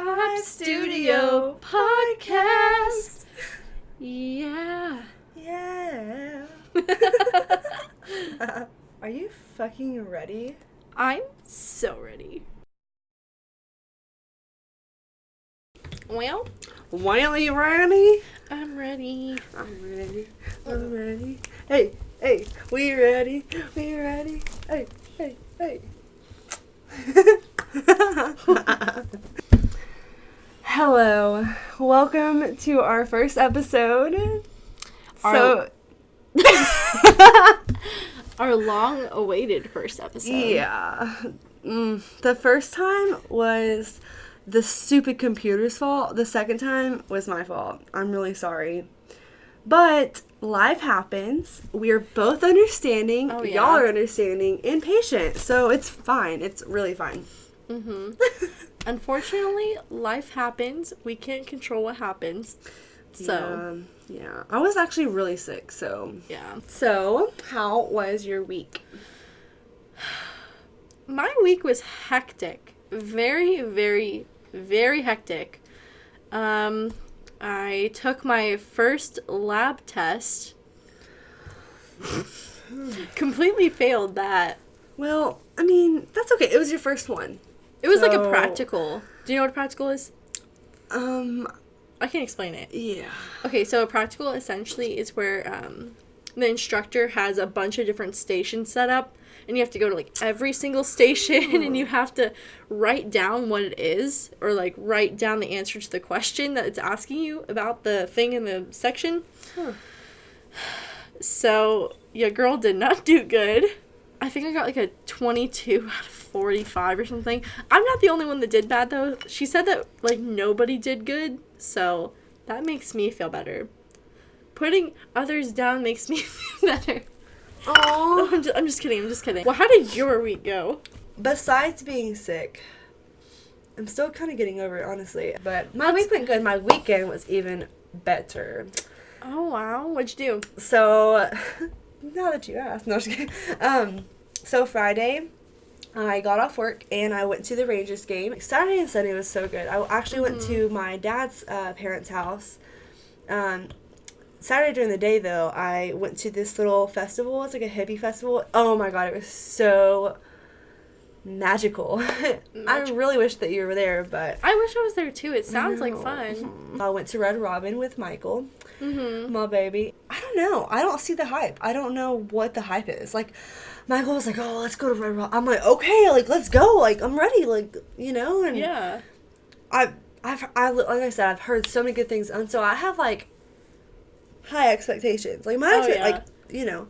Live Studio Podcast. Yeah. Yeah. Are you fucking ready? I'm so ready. Well, Are you ready? I'm ready. I'm ready. I'm ready. Hey, we ready? We ready? Hey. Hello. Welcome to our first episode. Our long-awaited first episode. Yeah. The first time was the stupid computer's fault. The second time was my fault. I'm really sorry. But life happens. We're both understanding. Oh, yeah. Y'all are understanding and patient. So it's fine. It's really fine. Mm-hmm. Unfortunately, life happens. We can't control what happens. So. Yeah. I was actually really sick, so. Yeah. So, how was your week? My week was hectic. Very, very, very hectic. I took my first lab test. Completely failed that. Well, I mean, that's okay. It was your first one. It was like a practical. Do you know what a practical is? I can explain it. Yeah. Okay, so a practical essentially is where the instructor has a bunch of different stations set up, and you have to go to like every single station, and you have to write down what it is, or like write down the answer to the question that it's asking you about the thing in the section. Huh. So your girl did not do good. I think I got like a 22 out of 45 or something. I'm not the only one that did bad though. She said that like nobody did good, so that makes me feel better. Putting others down makes me feel better. Aww. I'm just kidding. Well, how did your week go? Besides being sick, I'm still kind of getting over it, honestly. But my week went good. My weekend was even better. Oh, wow. What'd you do? So, now that you asked. No, I'm just kidding. So Friday, I got off work and I went to the Rangers game. Saturday and Sunday was so good. I actually went to my dad's parents' house. Saturday during the day, though, I went to this little festival. It's like a hippie festival. Oh my god, it was so magical. I really wish that you were there, but... I wish I was there, too. It sounds like fun. I went to Red Robin with Michael, Mm-hmm. my baby. I don't know. I don't see the hype. I don't know what the hype is. Like, Michael was like, oh, let's go to Red Robin. I'm like, okay, like, let's go. Like, I'm ready, like, you know? And Yeah. I've like I said, I've heard so many good things, and so I have, like, high expectations. Like, like, you know.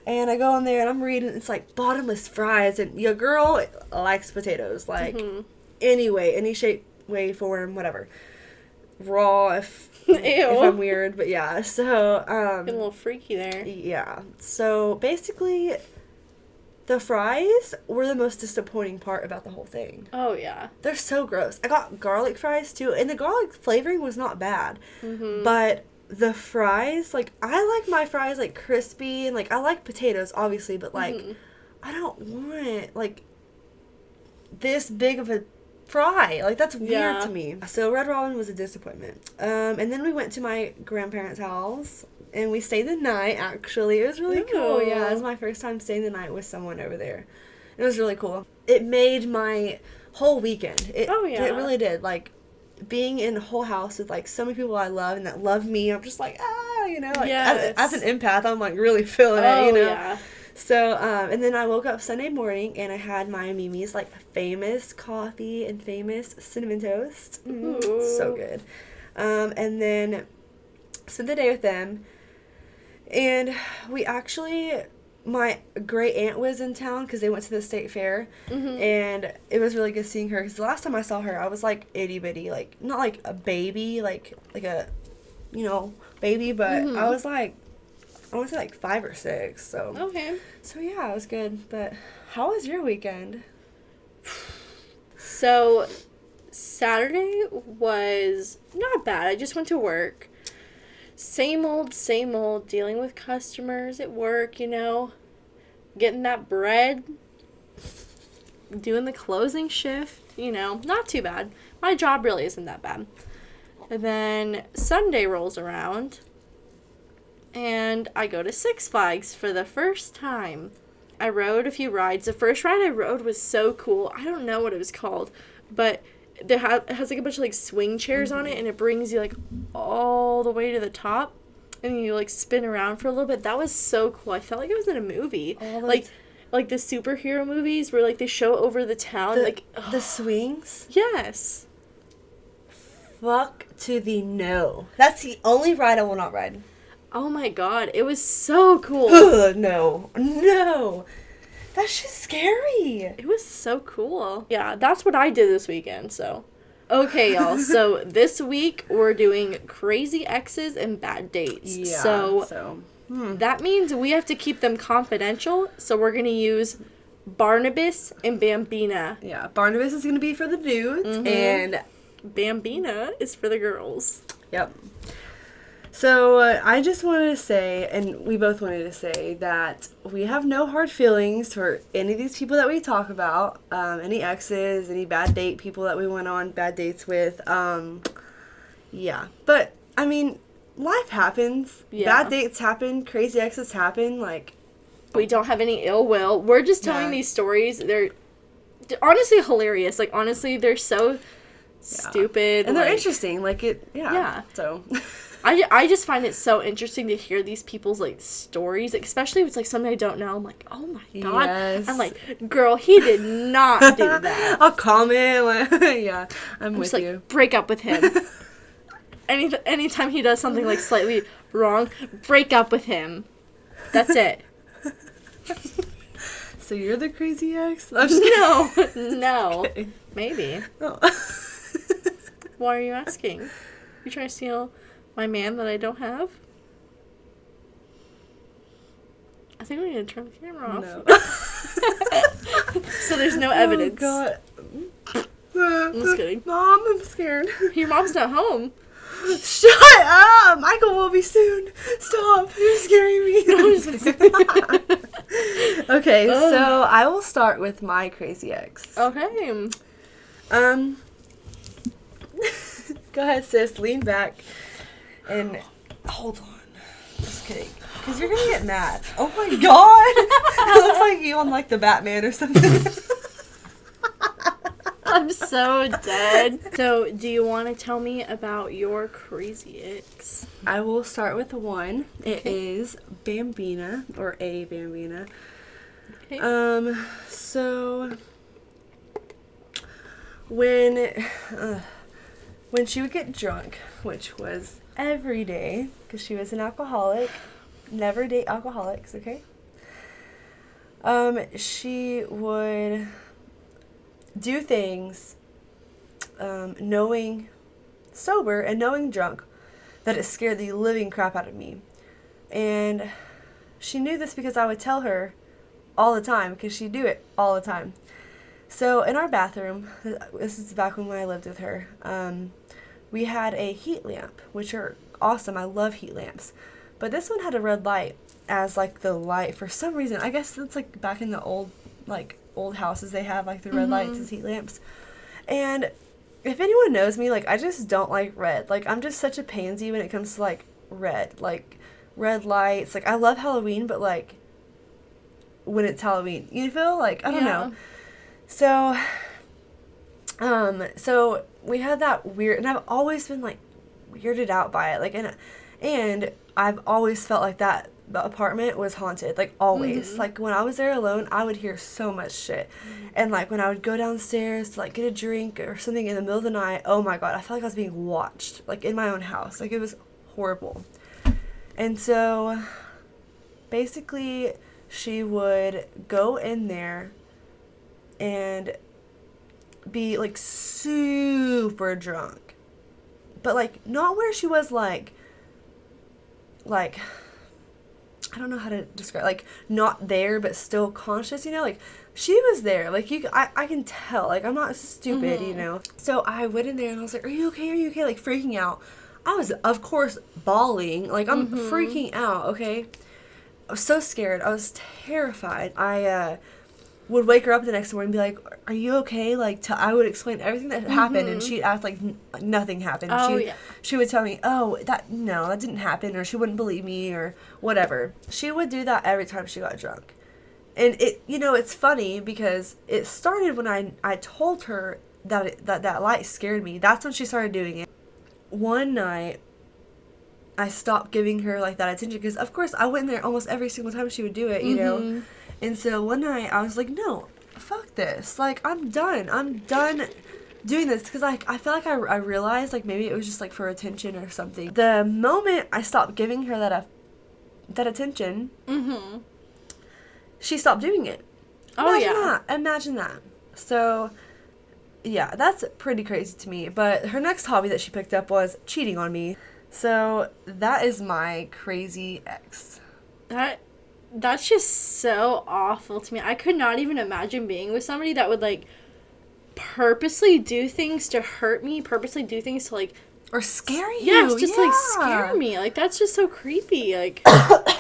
And I go in there, and I'm reading, it's, like, bottomless fries, and your girl likes potatoes. Like, anyway, any shape, way, form, whatever. Raw, if I'm weird, but yeah. So, Getting a little freaky there. Yeah. So, basically, the fries were the most disappointing part about the whole thing. Oh, yeah. They're so gross. I got garlic fries, too, and the garlic flavoring was not bad. Mm-hmm. But the fries, like, I like my fries, like, crispy, and, like, I like potatoes, obviously, but, like, I don't want, like, this big of a fry. Like, that's weird to me. So, Red Robin was a disappointment. And then we went to my grandparents' house, and we stayed the night, actually. It was really cool. Yeah, it was my first time staying the night with someone over there. It was really cool. It made my whole weekend. It really did. Like, being in a whole house with, like, so many people I love and that love me, I'm just like, you know, like, as an empath, I'm, like, really feeling it, you know? Yeah. So, and then I woke up Sunday morning, and I had my Mimi's, like, famous coffee and famous cinnamon toast. So good. And then spent the day with them, and we actually... My great aunt was in town because they went to the state fair, and it was really good seeing her because the last time I saw her, I was like itty bitty, like not like a baby, like a, you know, baby, but I was like, I want to say like 5 or 6. So okay. So yeah, it was good. But how was your weekend? So Saturday was not bad. I just went to work. Same old, dealing with customers at work, you know, getting that bread. doing the closing shift, you know, not too bad. My job really isn't that bad. And then Sunday rolls around, and I go to Six Flags for the first time. I rode a few rides. The first ride I rode was so cool. I don't know what it was called, but it has like a bunch of like swing chairs on it, and it brings you like all the way to the top, and you like spin around for a little bit. That was so cool. I felt like I was in a movie, like the superhero movies where like they show over the town, the swings. Yes. Fuck to the no. That's the only ride I will not ride. Oh my god, it was so cool. Ugh, no. That's just scary. It was so cool. Yeah, that's what I did this weekend, so. Okay, y'all. So this week we're doing crazy exes and bad dates. Yeah, so that means we have to keep them confidential, so we're going to use Barnabas and Bambina. Yeah, Barnabas is going to be for the dudes, and Bambina is for the girls. Yep. So, I just wanted to say, and we both wanted to say, that we have no hard feelings for any of these people that we talk about. Any exes, any bad date people that we went on bad dates with. Yeah. But, I mean, life happens. Yeah. Bad dates happen. Crazy exes happen. Like, we don't have any ill will. We're just telling these stories. They're honestly hilarious. Like, honestly, they're so stupid. And they're interesting. Like, yeah. So... I just find it so interesting to hear these people's, like, stories, especially if it's, like, something I don't know. I'm like, oh, my God. Yes. I'm like, girl, he did not do that. I'll comment. Yeah, I'm with you. Break up with him. Anytime he does something, like, slightly wrong, break up with him. That's it. So you're the crazy ex? No. Okay. Maybe. Oh. Why are you asking? You trying to steal... my man that I don't have? I think we need to turn the camera off. No. So there's no evidence. Oh, God. I'm just kidding. Mom, I'm scared. Your mom's not home. Shut up! Michael will be soon. Stop. You're scaring me. No, I'm just kidding. Okay, so I will start with my crazy ex. Okay. Go ahead, sis. Lean back. And hold on. Just kidding. Because you're going to get mad. Oh my God. It looks like you on like the Batman or something. I'm so dead. So, do you want to tell me about your crazy ex? I will start with one. It is Bambina, or a Bambina. Okay. So when she would get drunk, which was every day, because she was an alcoholic, never date alcoholics, okay? She would do things, knowing sober and knowing drunk, that it scared the living crap out of me. And she knew this because I would tell her all the time, because she'd do it all the time. So in our bathroom, this is back when I lived with her, we had a heat lamp, which are awesome. I love heat lamps. But this one had a red light as like the light for some reason. I guess it's like back in the old houses, they have like the red lights as heat lamps. And if anyone knows me, like, I just don't like red. Like, I'm just such a pansy when it comes to like red lights. Like, I love Halloween, but like when it's Halloween, you feel like, I don't know. So we had that weird, and I've always been like weirded out by it. Like, and I've always felt like that the apartment was haunted, like always. Mm-hmm. Like when I was there alone, I would hear so much shit. Mm-hmm. And like when I would go downstairs to like get a drink or something in the middle of the night, oh my God, I felt like I was being watched, like in my own house. Like it was horrible. And so basically she would go in there and be like super drunk, but like not where she was like I don't know how to describe, like not there but still conscious, you know, like she was there, like I can tell, like I'm not stupid, you know. So I went in there and I was like, are you okay, like freaking out. I was of course bawling, like I'm freaking out, okay. I was so scared, I was terrified. would wake her up the next morning and be like, are you okay? Like, I would explain everything that happened, and she'd act like nothing happened. Oh, She would tell me, oh, that didn't happen, or she wouldn't believe me, or whatever. She would do that every time she got drunk. And it's funny because it started when I told her that light scared me. That's when she started doing it. One night, I stopped giving her, like, that attention, because, of course, I went there almost every single time she would do it, you know? And so one night, I was like, no, fuck this. Like, I'm done doing this, because, like, I feel like I realized, like, maybe it was just, like, for attention or something. The moment I stopped giving her that attention, she stopped doing it. Imagine that. So, yeah, that's pretty crazy to me. But her next hobby that she picked up was cheating on me. So, that is my crazy ex. That's just so awful to me. I could not even imagine being with somebody that would, like, purposely do things to hurt me, purposely do things to, like... Or scare you. Yes, just, like, scare me. Like, that's just so creepy. Like...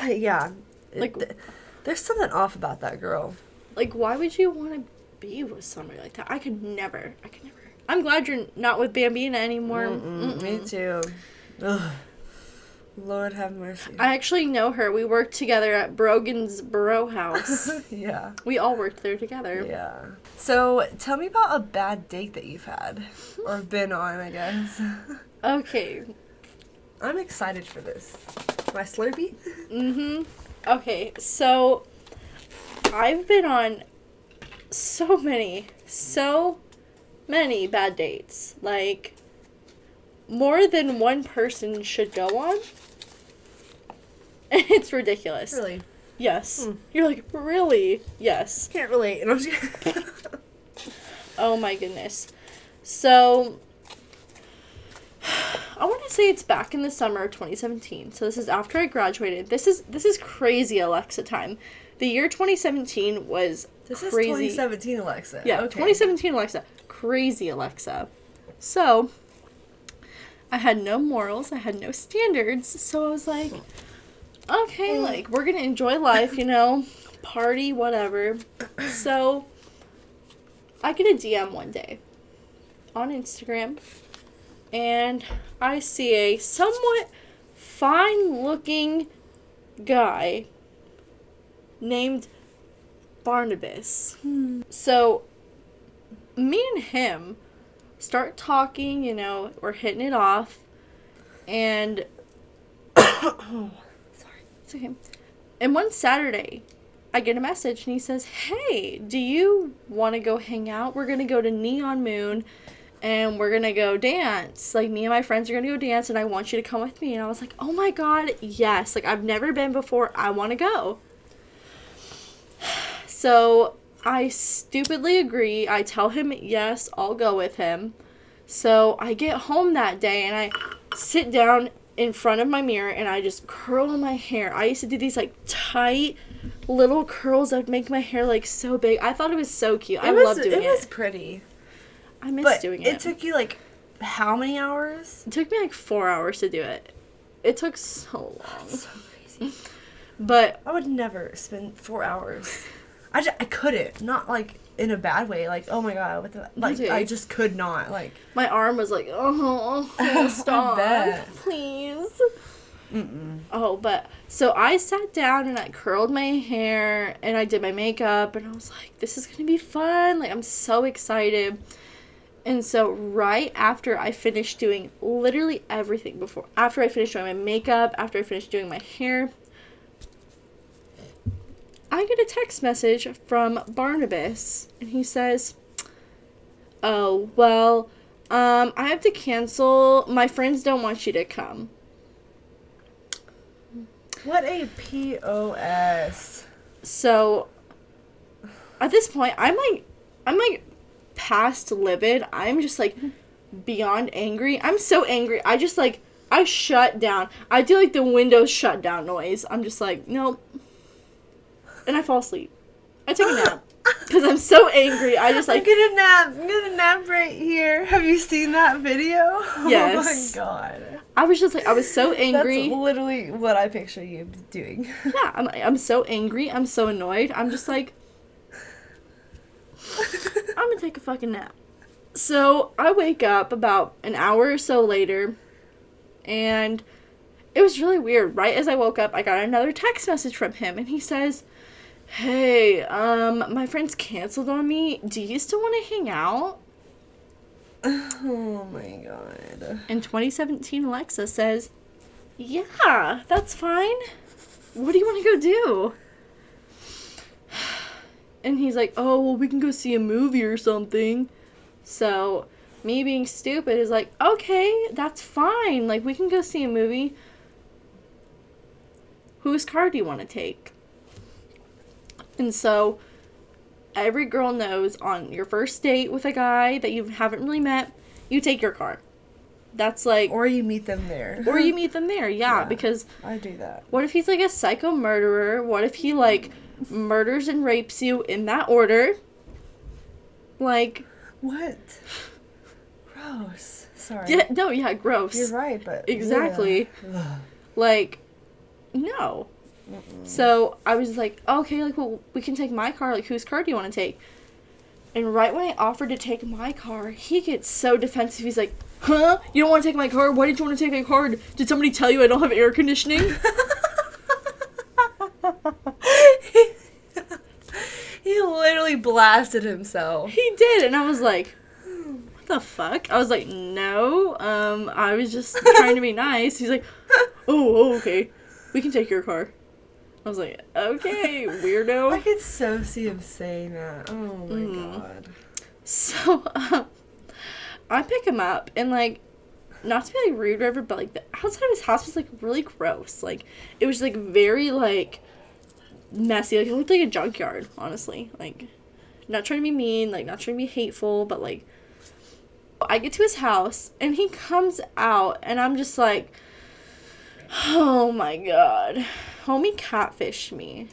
Yeah. Like... There's something off about that girl. Like, why would you want to be with somebody like that? I could never. I'm glad you're not with Bambina anymore. Me too. Ugh. Lord have mercy. I actually know her. We worked together at Brogan's Burrow House. Yeah. We all worked there together. Yeah. So, tell me about a bad date that you've had. Or been on, I guess. Okay. I'm excited for this. My Slurpee? Okay, so I've been on so many bad dates. Like, more than one person should go on. It's ridiculous. Really? Yes. You're like, really? Yes. Can't relate. Oh my goodness. So, I want to say it's back in the summer of 2017. So this is after I graduated. This is crazy Alexa time. The year 2017 was This crazy. is 2017 Alexa. Yeah, okay. 2017 Alexa. Crazy Alexa. So, I had no morals. I had no standards. So I was like, okay, like, we're going to enjoy life, you know, party, whatever. So, I get a DM one day on Instagram, and I see a somewhat fine-looking guy named Barnabas. So, me and him start talking, you know, we're hitting it off, and sorry, it's okay. And one Saturday, I get a message, and he says, hey, do you want to go hang out? We're going to go to Neon Moon, and we're going to go dance. Like, me and my friends are going to go dance, and I want you to come with me. And I was like, oh my God, yes. Like, I've never been before. I want to go. So, I stupidly agree. I tell him, yes, I'll go with him. So, I get home that day, and I sit down in front of my mirror, and I just curl my hair. I used to do these, like, tight little curls that would make my hair, like, so big. I thought it was so cute. I loved doing it. It was pretty. I miss doing it. It took you, like, how many hours? It took me, like, 4 hours to do it. It took so long. That's so crazy. But I would never spend 4 hours. I couldn't. Not, like, in a bad way. Like, oh my God. I just could not. Like, my arm was like, oh stop. Please. Oh, but, so I sat down and I curled my hair and I did my makeup and I was like, this is going to be fun. Like, I'm so excited. And so right after I finished doing literally everything after I finished doing my makeup, after I finished doing my hair, I get a text message from Barnabas, and he says, oh, well, I have to cancel. My friends don't want you to come. What a POS. So, at this point, I'm like past livid. I'm just, like, beyond angry. I'm so angry. I just, like, I shut down. I do, like, the Windows shutdown noise. I'm just like, nope. And I fall asleep. I take a nap. Because I'm so angry. I just, like... I'm gonna nap right here. Have you seen that video? Yes. Oh, my God. I was just, like, I was so angry. That's literally what I picture you doing. Yeah, I'm so angry. I'm so annoyed. I'm just like... I'm gonna take a fucking nap. So I wake up about an hour or so later, and it was really weird. Right as I woke up, I got another text message from him, and he says, "Hey, my friends canceled on me. Do you still want to hang out?" Oh my god. In 2017, Alexa says, "Yeah, that's fine. What do you want to go do?" And he's like, "Oh, well, we can go see a movie or something." So, me being stupid is like, "Okay, that's fine. Like, we can go see a movie. Whose car do you want to take?" And so, every girl knows on your first date with a guy that you haven't really met, you take your car. That's like... Or you meet them there. Or you meet them there, yeah, because... I do that. What if he's, like, a psycho murderer? What if he, like, murders and rapes you in that order? Like... What? Gross. Sorry. Yeah, no, yeah, gross. You're right, but... Exactly. Ugh. Like, no. Mm-mm. So, I was like, okay, like, well, we can take my car. Like, whose car do you want to take? And right when I offered to take my car, he gets so defensive. He's like, "Huh? You don't want to take my car? Why did you want to take my car? Did somebody tell you I don't have air conditioning?" He literally blasted himself. He did, and I was like, what the fuck? I was like, no, I was just trying to be nice. He's like, oh, okay, we can take your car. I was like, okay, weirdo. I could so see him saying that. Oh my god. So, I pick him up, and, like, not to be, like, rude or whatever, but, like, the outside of his house was, like, really gross. Like, it was, like, very, like, messy. Like, it looked like a junkyard, honestly. Like, not trying to be mean, like, not trying to be hateful, but, like, I get to his house, and he comes out, and I'm just like, oh my god. Homie catfished me.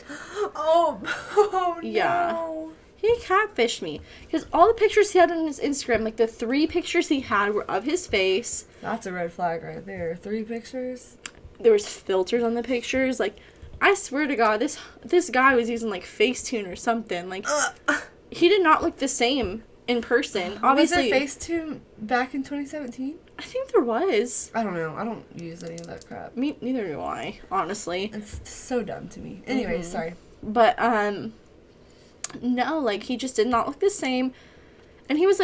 Oh no. Yeah. He catfished me. Because all the pictures he had on his Instagram, like, the 3 pictures he had were of his face. That's a red flag right there. 3 pictures? There was filters on the pictures. Like, I swear to God, this guy was using, like, Facetune or something. Like, he did not look the same in person. Obviously, was there Facetune back in 2017? I think there was. I don't know. I don't use any of that crap. Me neither do I, honestly. It's so dumb to me. Anyways, sorry. But no, like, he just did not look the same. And he was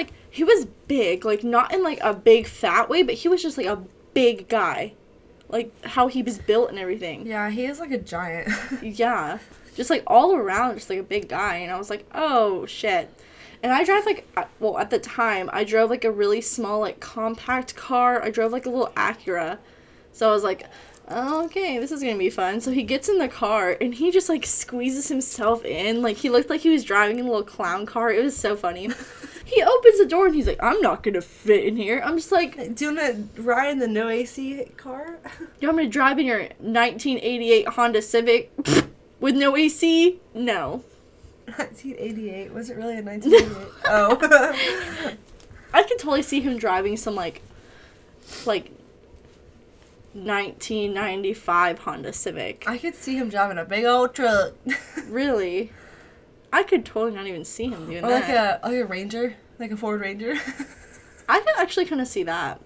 big, like, not in, like, a big fat way, but he was just, like, a big guy. Like, how he was built and everything. Yeah, he is like a giant. Yeah. Just, like, all around, just, like, a big guy. And I was like, oh, shit. And I drive, like, well, at the time, I drove, like, a really small, like, compact car. I drove, like, a little Acura. So I was like, oh, okay, this is gonna be fun. So he gets in the car, and he just, like, squeezes himself in. Like, he looked like he was driving a little clown car. It was so funny. He opens the door, and he's like, I'm not gonna fit in here. I'm just like... Do you want to ride in the no AC car? You want me to drive in your 1988 Honda Civic with no AC? No. 1988? Was it really a 1988? Oh. I could totally see him driving some, like 1995 Honda Civic. I could see him driving a big old truck. Really? I could totally not even see him doing or that. Like a Ranger. Like a Ford Ranger. I can actually kind of see that.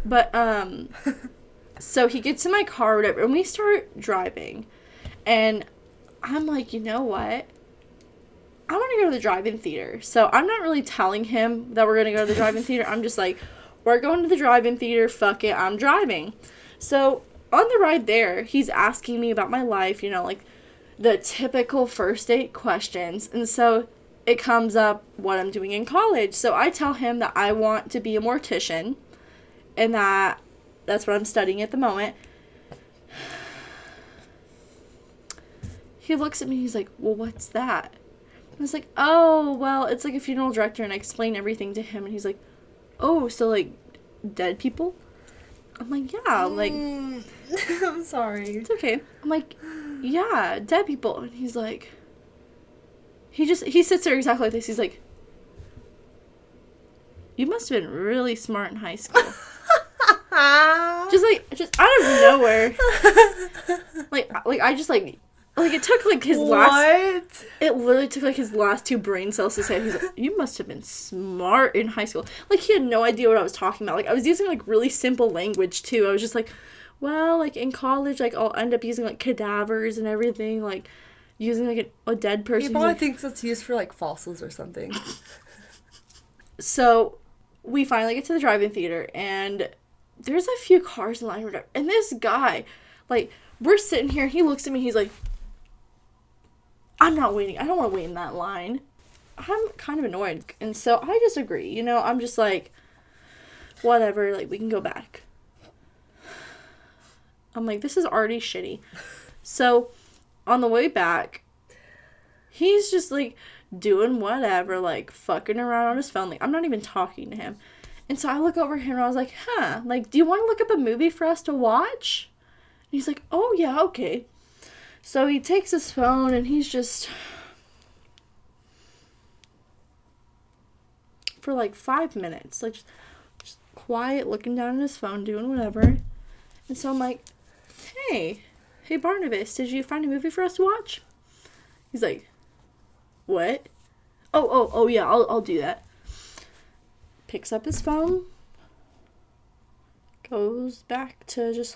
But, so he gets in my car or whatever, and we start driving. And I'm like, you know what? I want to go to the drive-in theater. So I'm not really telling him that we're going to go to the drive-in theater. I'm just like, we're going to the drive-in theater. Fuck it. I'm driving. So on the ride there, he's asking me about my life, you know, like the typical first date questions. And so it comes up what I'm doing in college. So I tell him that I want to be a mortician and that's what I'm studying at the moment. He looks at me and he's like, well, what's that? I was like, oh, well, it's like a funeral director, and I explained everything to him, and he's like, oh, so, like, dead people? I'm like, yeah, like... I'm sorry. It's okay. I'm like, yeah, dead people. And he's like... He sits there exactly like this. He's like, you must have been really smart in high school. just out of nowhere. Like, I just, like... Like, it took, like, his What? It literally took, like, his last 2 brain cells to say it. He's like, you must have been smart in high school. Like, he had no idea what I was talking about. Like, I was using, like, really simple language, too. I was just like, well, like, in college, like, I'll end up using, like, cadavers and everything. Like, using, like, a dead person. He probably thinks it's used for, like, fossils or something. So, we finally get to the drive-in theater, and there's a few cars in line or whatever. And this guy, like, we're sitting here, he looks at me, he's like, I'm not waiting. I don't want to wait in that line. I'm kind of annoyed. And so I just agree. You know, I'm just like, whatever. Like, we can go back. I'm like, this is already shitty. So, on the way back, he's just, like, doing whatever. Like, fucking around on his phone. Like, I'm not even talking to him. And so I look over at him and I was like, like, do you want to look up a movie for us to watch? And he's like, oh, yeah, okay. So he takes his phone and he's just, for like 5 minutes, like just quiet, looking down at his phone, doing whatever. And so I'm like, hey Barnabas, did you find a movie for us to watch? He's like, what? Oh yeah, I'll do that. Picks up his phone, goes back to just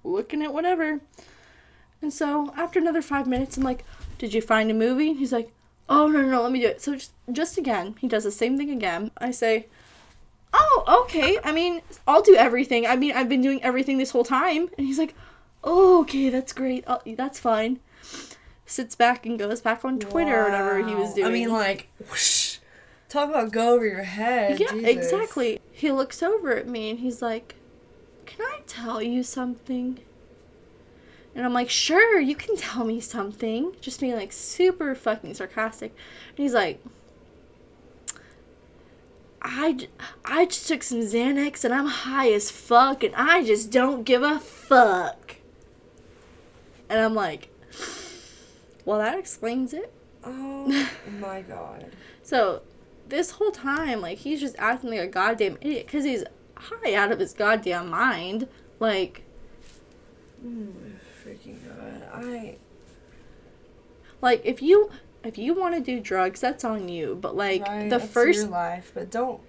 looking at whatever. And so, after another 5 minutes, I'm like, did you find a movie? He's like, oh, no, let me do it. So, just again, he does the same thing again. I say, oh, okay. I mean, I'll do everything. I mean, I've been doing everything this whole time. And he's like, oh, okay, that's great. That's fine. Sits back and goes back on Twitter or whatever he was doing. I mean, like, whoosh. Talk about go over your head. Yeah, Jesus. Exactly. He looks over at me and he's like, can I tell you something? And I'm like, sure, you can tell me something. Just being, like, super fucking sarcastic. And he's like, I just took some Xanax and I'm high as fuck and I just don't give a fuck. And I'm like, well, that explains it. Oh, my God. So, this whole time, like, he's just acting like a goddamn idiot because he's high out of his goddamn mind. Like, freaking God. Like, if you want to do drugs, that's on you. But, like, right, the that's first... your life, but don't...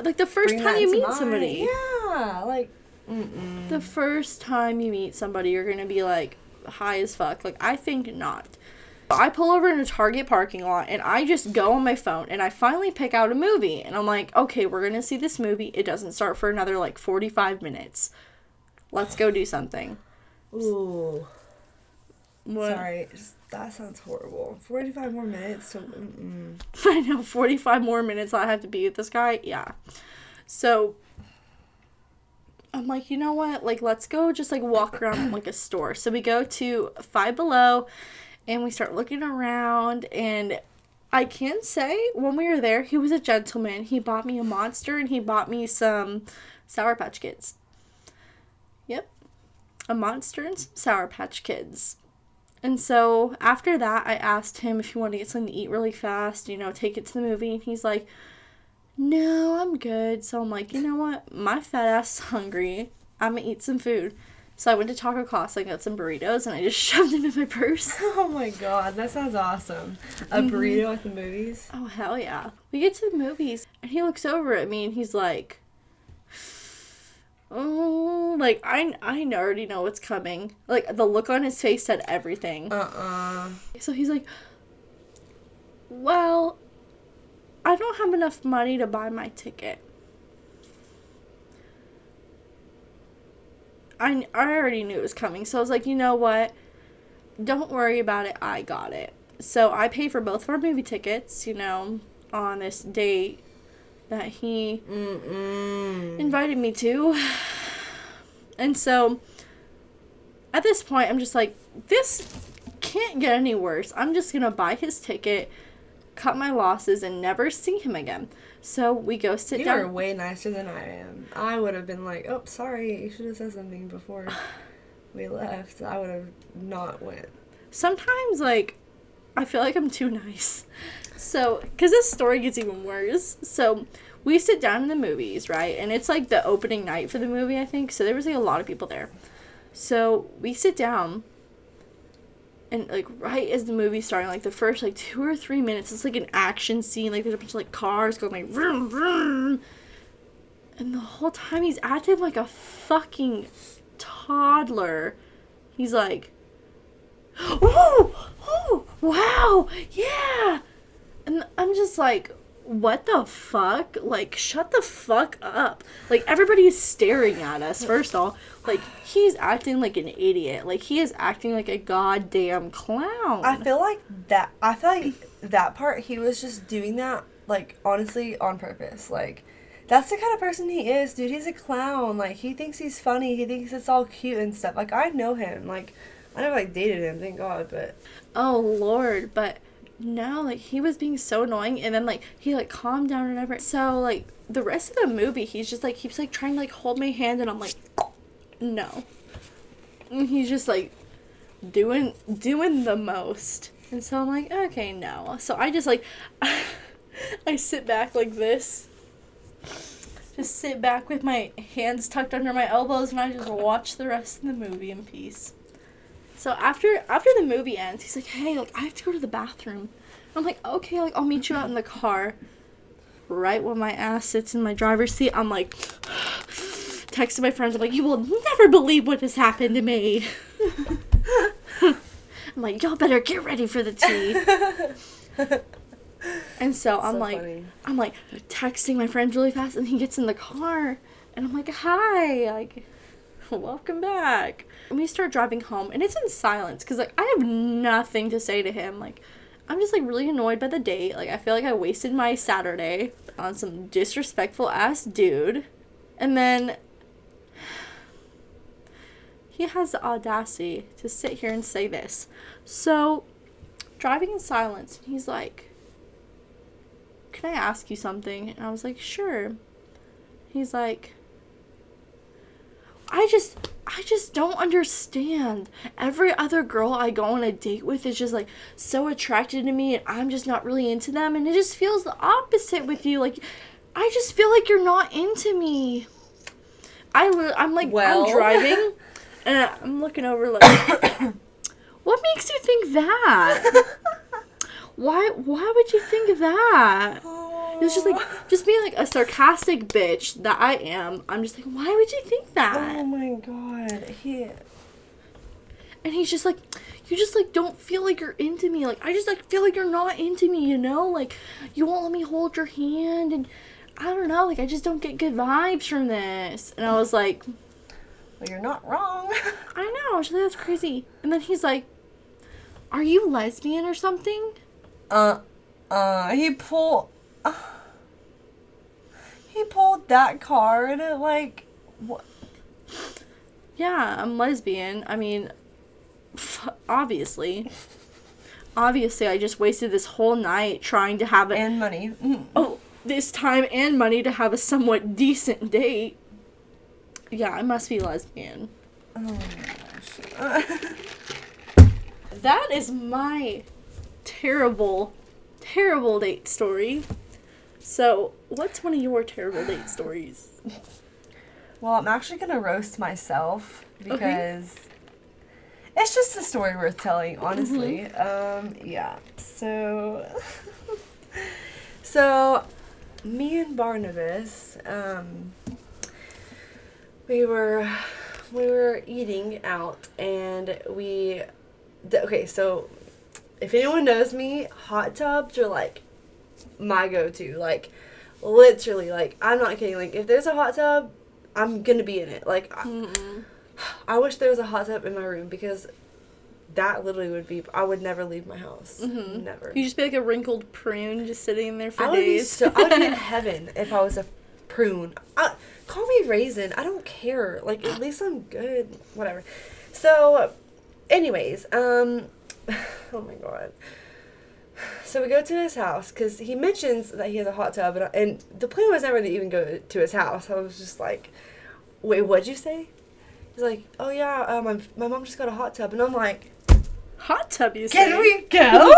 Like, the first time you meet mine. somebody... Yeah, like... The first time you meet somebody, you're going to be, like, high as fuck. Like, I think not. I pull over in a Target parking lot, and I just go on my phone, and I finally pick out a movie. And I'm like, okay, we're going to see this movie. It doesn't start for another, like, 45 minutes. Let's go do something. Ooh. What? Sorry, that sounds horrible. 45 more minutes to... I know, 45 more minutes I have to be with this guy. Yeah. So, I'm like, you know what? Like, let's go just, like, walk around, like, a store. So, we go to Five Below, and we start looking around, and I can say, when we were there, he was a gentleman. He bought me a Monster, and he bought me some Sour Patch Kids. Yep. A Monster and some Sour Patch Kids. And so, after that, I asked him if he wanted to get something to eat really fast, you know, take it to the movie, and he's like, no, I'm good. So I'm like, you know what? My fat ass is hungry. I'm gonna eat some food. So I went to Taco Casa and got some burritos, and I just shoved them in my purse. Oh my God, that sounds awesome. A burrito at the movies? Oh, hell yeah. We get to the movies, and he looks over at me, and he's like, oh, like, I already know what's coming. Like, the look on his face said everything. So he's like, well, I don't have enough money to buy my ticket. I already knew it was coming, so I was like, you know what? Don't worry about it. I got it. So I paid for both of our movie tickets, you know, on this date that he invited me to. And so at this point, I'm just like, this can't get any worse. I'm just going to buy his ticket, cut my losses, and never see him again. So we go sit down. You are way nicer than I am. I would have been like, oh, sorry, you should have said something before we left. I would have not went. Sometimes, like, I feel like I'm too nice. So, because this story gets even worse. So, we sit down in the movies, right? And it's, like, the opening night for the movie, I think. So, there was, like, a lot of people there. So, we sit down. And, like, right as the movie's starting, like, the first, like, 2 or 3 minutes, it's, like, an action scene. Like, there's a bunch of, like, cars going, like, vroom, vroom. And the whole time he's acting like a fucking toddler. He's like, oh, wow, yeah. And I'm just like, what the fuck? Like, shut the fuck up. Like, everybody's staring at us, first of all. Like, he's acting like an idiot. Like, he is acting like a goddamn clown. I feel like that part, he was just doing that, like, honestly, on purpose. Like, that's the kind of person he is, dude. He's a clown. Like, he thinks he's funny. He thinks it's all cute and stuff. Like, I know him. Like, I never, like, dated him, thank God, but... Oh, Lord, but... No, like, he was being so annoying, and then, like, he, like, calmed down and everything. So, like, the rest of the movie, he's just, like, keeps, like, trying to, like, hold my hand, and I'm like, no. And he's just, like, doing the most. And so I'm like, okay, no. So I just, like, I sit back like this. Just sit back with my hands tucked under my elbows, and I just watch the rest of the movie in peace. So after the movie ends, he's like, hey, like, I have to go to the bathroom. I'm like, okay, like, I'll meet you out in the car. Right when my ass sits in my driver's seat, I'm like, texting my friends, I'm like, you will never believe what has happened to me. I'm like, y'all better get ready for the tea. And so I'm like, funny. I'm like texting my friends really fast, and he gets in the car, and I'm like, hi, like, welcome back. And we start driving home, and it's in silence, because, like, I have nothing to say to him. Like, I'm just, like, really annoyed by the date. Like, I feel like I wasted my Saturday on some disrespectful ass dude. And then he has the audacity to sit here and say this. So, driving in silence, he's like, can I ask you something? And I was like, sure. He's like, I just don't understand. Every other girl I go on a date with is just, like, so attracted to me, and I'm just not really into them, and it just feels the opposite with you. Like, I just feel like you're not into me. I'm like, I'm driving, and I'm looking over, like, what makes you think that? Why would you think that? It was just being, like, a sarcastic bitch that I am. I'm just like, why would you think that? Oh, my God. And he's just like, you just, like, don't feel like you're into me. Like, I just, like, feel like you're not into me, you know? Like, you won't let me hold your hand, and I don't know. Like, I just don't get good vibes from this. And I was like, well, you're not wrong. I know. I was like, that's crazy. And then he's like, are you lesbian or something? He pulled that card, like, what? Yeah, I'm lesbian. I mean, obviously. Obviously, I just wasted this whole night trying to have and money. Oh, this time and money to have a somewhat decent date. Yeah, I must be lesbian. Oh, my gosh. That is my terrible, terrible date story. So, what's one of your terrible date stories? Well, I'm actually going to roast myself because it's just a story worth telling, honestly. Mm-hmm. Yeah. So, me and Barnabas, we were eating out, and okay, so if anyone knows me, hot tubs are, like, my go-to. Like, literally, like, I'm not kidding. Like, if there's a hot tub, I'm gonna be in it. Like, I wish there was a hot tub in my room, because that literally would be, I would never leave my house. Mm-hmm. Never. You'd just be like a wrinkled prune just sitting in there for days. I would be in heaven if I was a prune. Call me raisin. I don't care. Like, at least I'm good. Whatever. So, anyways, oh my God. So we go to his house, because he mentions that he has a hot tub, and the plan was never to even go to his house. I was just like, wait, what'd you say? He's like, oh yeah, my mom just got a hot tub, and I'm like, hot tub, you say? Can we go?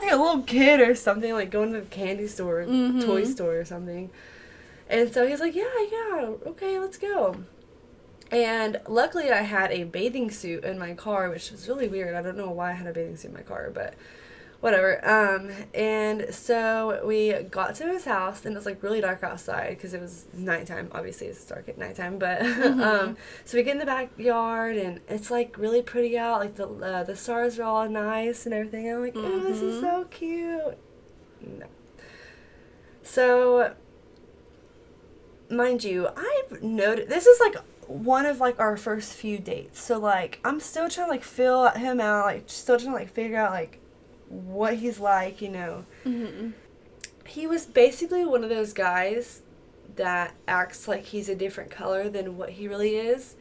Like a little kid or something, like going to the candy store, toy store or something. And so he's like, yeah, okay, let's go. And luckily I had a bathing suit in my car, which was really weird. I don't know why I had a bathing suit in my car, but whatever. And so we got to his house, and it was like really dark outside because it was nighttime. Obviously it's dark at nighttime, but so we get in the backyard, and it's like really pretty out. Like the stars are all nice and everything. I'm like, oh, this is so cute. No. So, mind you, I've noticed this is like one of like our first few dates. So like I'm still trying to like feel him out, like still trying to like figure out like what he's like, you know. He was basically one of those guys that acts like he's a different color than what he really is.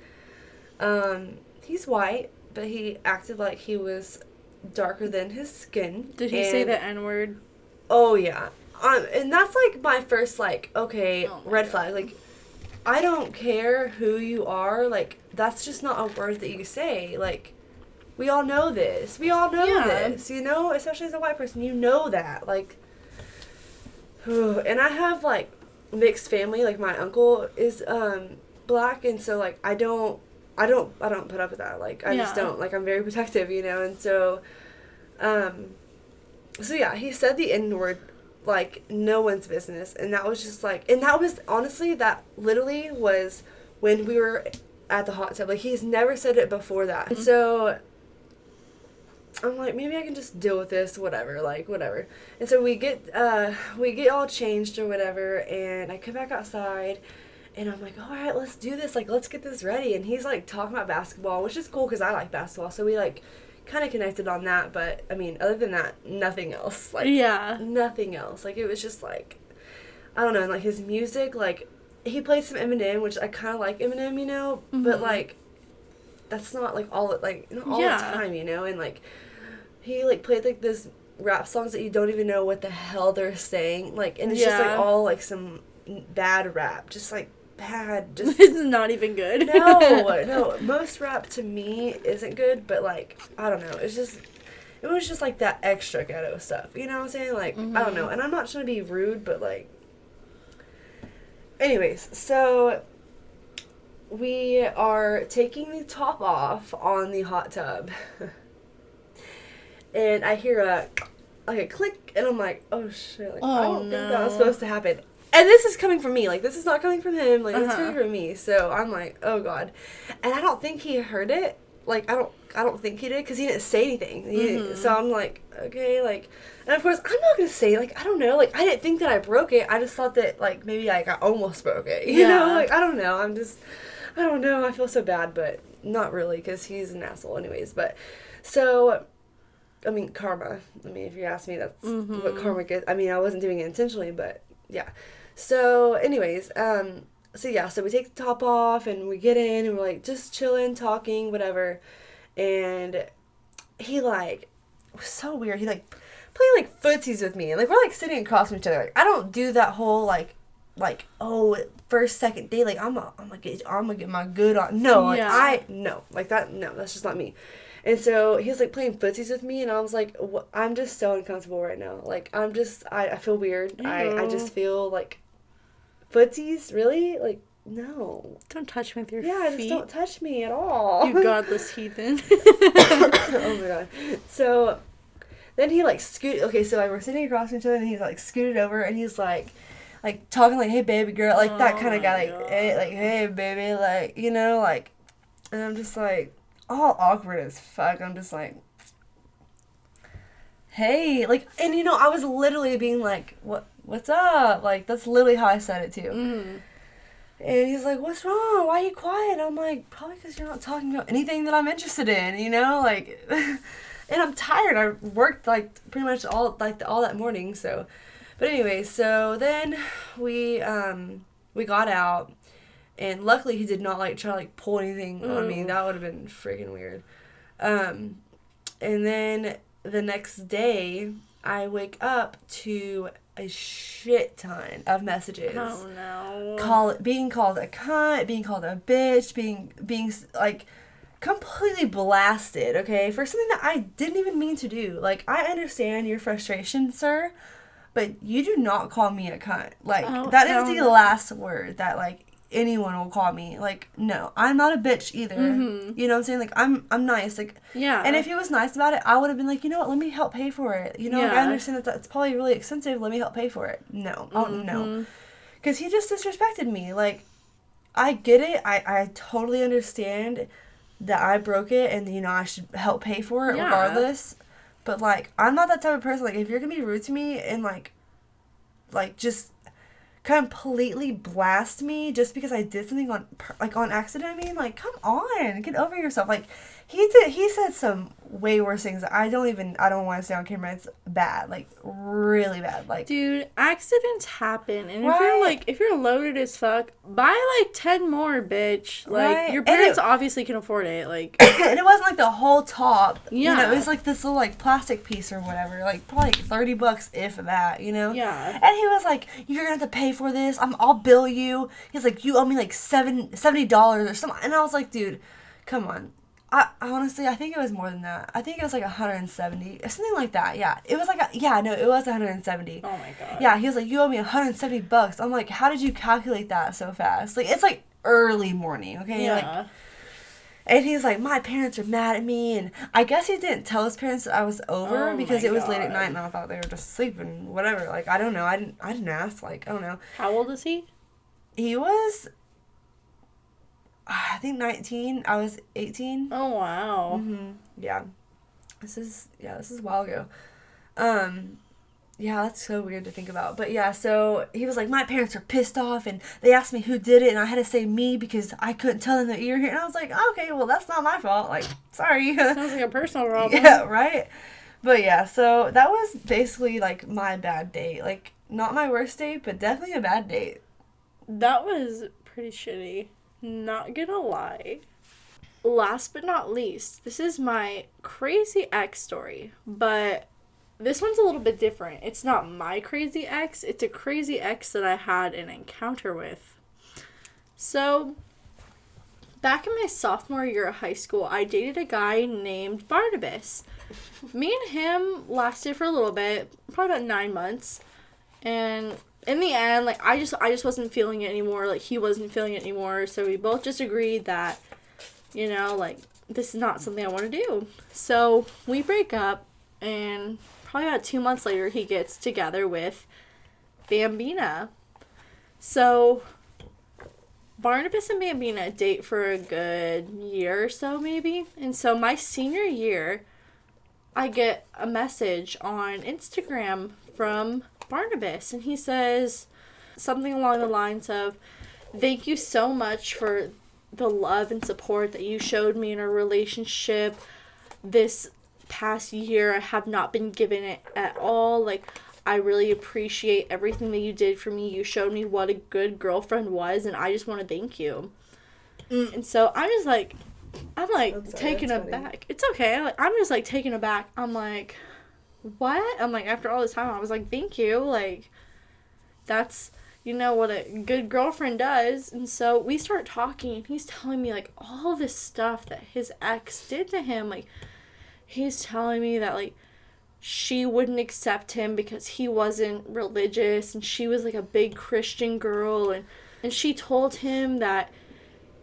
He's white, but he acted like he was darker than his skin. Did he say the N-word? Oh yeah. And that's like my first like, okay, red flag. Like, I don't care who you are, like, that's just not a word that you say. Like, we all know this. We all know this, you know? Especially as a white person, you know that. Like, and I have, like, mixed family. Like, my uncle is black, and so, like, I don't put up with that. Like, I just don't. Like, I'm very protective, you know? And so, so yeah, he said the N-word like no one's business, and that was just like, and that was honestly, that literally was when we were at the hot tub. Like, he's never said it before that. And so I'm like, maybe I can just deal with this, whatever. And so we get all changed or whatever, and I come back outside, and I'm like, all right, let's do this, like, let's get this ready. And he's like talking about basketball, which is cool because I like basketball, so we like kind of connected on that. But I mean, other than that, nothing else. Like, nothing else. Like, it was just like, I don't know. And like his music, like, he played some Eminem, which I kind of like Eminem, you know, but like that's not like all, like, not all the time, you know. And like he like played like this rap songs that you don't even know what the hell they're saying, like, and it's just like all like some bad rap, just like bad, just it's not even good. no, most rap to me isn't good, but like, I don't know, it was just like that extra ghetto stuff, you know what I'm saying? Like, I don't know, and I'm not trying to be rude, but like, anyways, so we are taking the top off on the hot tub, and I hear a click, and I'm like, oh shit, like, I don't think that was supposed to happen. And this is coming from me. Like, this is not coming from him. Like, it's coming from me. So I'm like, oh god. And I don't think he heard it. Like, I don't think he did, because he didn't say anything. So I'm like, okay, like, and of course I'm not gonna say, like, I don't know. Like, I didn't think that I broke it. I just thought that, like, maybe like I almost broke it. You know, like, I don't know. I don't know. I feel so bad, but not really, because he's an asshole anyways. But so, I mean, karma. I mean, if you ask me, that's what karma gets. I mean, I wasn't doing it intentionally, but yeah. So, anyways, so we take the top off, and we get in, and we're, like, just chilling, talking, whatever, and he, like, was so weird. He, like, playing, like, footsies with me, and, like, we're, like, sitting across from each other. Like, I don't do that whole, like, oh, first, second date, like, I'm gonna get my good on. No, like, no, like, that, no, that's just not me. And so he was, like, playing footsies with me, and I was like, I'm just so uncomfortable right now. Like, I feel weird. I just feel, like, footsies? Really? Like, no. Don't touch me with your feet. Yeah, just don't touch me at all. You godless heathen. Oh, my God. So, then he, like, okay, so we're sitting across from each other, and he's, like, scooted over, and he's, like, talking, like, hey, baby girl, like, that kind of guy, hey, baby, like, you know, like, and I'm just, like, all awkward as fuck. I'm just like, hey, like, and, you know, I was literally being like, what's up? Like, that's literally how I said it, too. And he's like, what's wrong? Why are you quiet? I'm like, probably because you're not talking about anything that I'm interested in, you know, like, and I'm tired. I worked, like, pretty much all that morning, so, but anyway, so then we got out, and luckily he did not, like, try to, like, pull anything on me. That would have been freaking weird. And then the next day, I wake up to a shit ton of messages. Oh, no. Being called a cunt, being called a bitch, being like, completely blasted, okay, for something that I didn't even mean to do. Like, I understand your frustration, sir, but you do not call me a cunt. Like, that is the last word that, like, anyone will call me. Like, no, I'm not a bitch either. Mm-hmm. You know what I'm saying? Like, I'm nice. Like, Yeah. And if he was nice about it, I would have been like, you know what, let me help pay for it. You know, like, I understand that that's probably really expensive. Let me help pay for it. No. Oh, no. Because he just disrespected me. Like, I get it. I totally understand that I broke it and, you know, I should help pay for it regardless. But, like, I'm not that type of person. Like, if you're going to be rude to me and, like, just completely blast me just because I did something on accident, I mean, like, come on. Get over yourself. Like, he said some way worse things that I don't want to say on camera. It's bad. Like, really bad. Like, dude, accidents happen. And if you're loaded as fuck, buy, like, 10 more, bitch. Like, your parents obviously can afford it. Like, and it wasn't, like, the whole top. Yeah. You know, it was, like, this little, like, plastic piece or whatever. Like, probably, like, $30, if that, you know? Yeah. And he was like, you're gonna have to pay for this. I'll bill you. He's like, you owe me, like, $70 or something. And I was like, dude, come on. Honestly, I think it was more than that. I think it was like 170, something like that. Yeah, it was like it was 170. Oh my god. Yeah, he was like, you owe me $170. I'm like, how did you calculate that so fast? Like, it's like early morning, okay? Yeah. Like, and he's like, my parents are mad at me, and I guess he didn't tell his parents that I was over because it was late at night, and I thought they were just sleeping, whatever. Like, I don't know. I didn't ask. Like, I don't know. How old is he? He was, I think 19. I was 18. Oh, wow. Mm-hmm. Yeah. This is a while ago. Yeah, that's so weird to think about. But yeah, so he was like, my parents are pissed off and they asked me who did it and I had to say me because I couldn't tell them that you're here. And I was like, okay, well, that's not my fault. Like, sorry. Sounds like a personal problem. Yeah, right? But yeah, so that was basically like my bad date. Like, not my worst date, but definitely a bad date. That was pretty shitty. Not gonna lie. Last but not least, this is my crazy ex story, but this one's a little bit different. It's not my crazy ex, it's a crazy ex that I had an encounter with. So, back in my sophomore year of high school, I dated a guy named Barnabas. Me and him lasted for a little bit, probably about 9 months, and in the end, like, I just wasn't feeling it anymore. Like, he wasn't feeling it anymore. So we both just agreed that, you know, like, this is not something I want to do. So we break up, and probably about 2 months later, he gets together with Bambina. So Barnabas and Bambina date for a good year or so, maybe. And so my senior year, I get a message on Instagram from Barnabas, and he says something along the lines of, thank you so much for the love and support that you showed me in our relationship this past year. I have not been given it at all. Like, I really appreciate everything that you did for me. You showed me what a good girlfriend was, and I just want to thank you. And so I'm taken aback. It's okay. Like, I'm just like taken aback. I'm like, what? I'm like, after all this time, I was like, thank you. Like, that's, you know, what a good girlfriend does. And so we start talking, and he's telling me, like, all this stuff that his ex did to him. Like, he's telling me that, like, she wouldn't accept him because he wasn't religious, and she was, like, a big Christian girl, and she told him that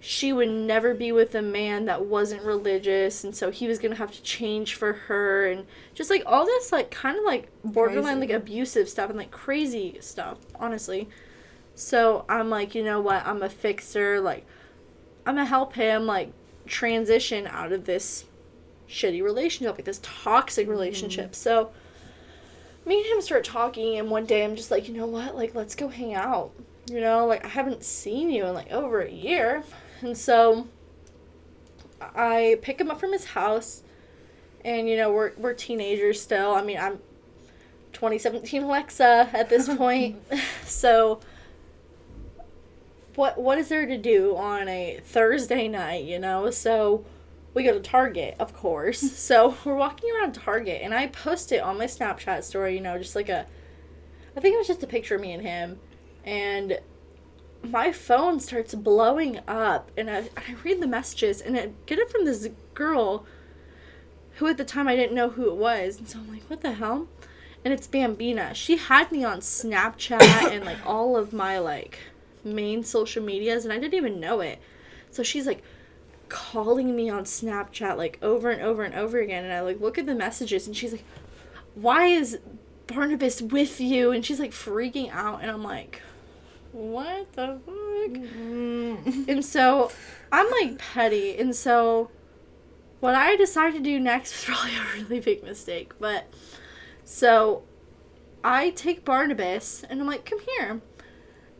she would never be with a man that wasn't religious, and so he was gonna have to change for her, and just, like, all this, like, kind of, like, borderline, like, abusive stuff and, like, crazy stuff, honestly. So I'm like, you know what, I'm a fixer, like, I'm gonna help him, like, transition out of this shitty relationship, like, this toxic relationship. So me and him start talking, and one day I'm just like, you know what, like, let's go hang out, you know, like, I haven't seen you in, like, over a year. And so I pick him up from his house, and, you know, we're teenagers still. I mean, I'm 2017 Alexa at this point. So what is there to do on a Thursday night, you know? So we go to Target, of course. So we're walking around Target, and I post it on my Snapchat story, you know, just like I think it was just a picture of me and him, and my phone starts blowing up, and I read the messages, and I get it from this girl who at the time I didn't know who it was, and so I'm like, what the hell? And it's Bambina. She had me on Snapchat and, like, all of my, like, main social medias, and I didn't even know it. So she's, like, calling me on Snapchat, like, over and over and over again, and I, like, look at the messages, and she's like, why is Barnabas with you? And she's, like, freaking out, and I'm like, what the fuck? Mm-hmm. And so I'm, like, petty, and so what I decided to do next was probably a really big mistake, but so I take Barnabas, and I'm like, come here.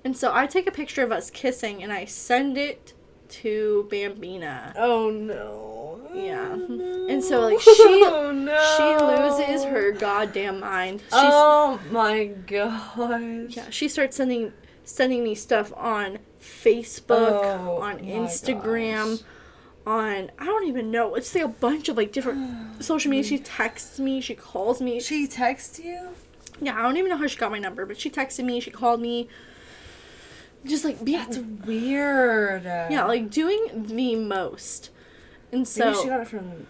And so I take a picture of us kissing, and I send it to Bambina. Oh, no. Yeah. No. And so, like, Oh, no. she loses her goddamn mind. Oh, my gosh. Yeah, she starts sending me stuff on Facebook, on my Instagram, gosh. on, I don't even know, it's like a bunch of, like, different social media. She texts me, she calls me. She texts you? Yeah, I don't even know how she got my number, but she texted me, she called me. Just, like, being... That's weird. Yeah, like, doing the most. And so... Maybe she got it from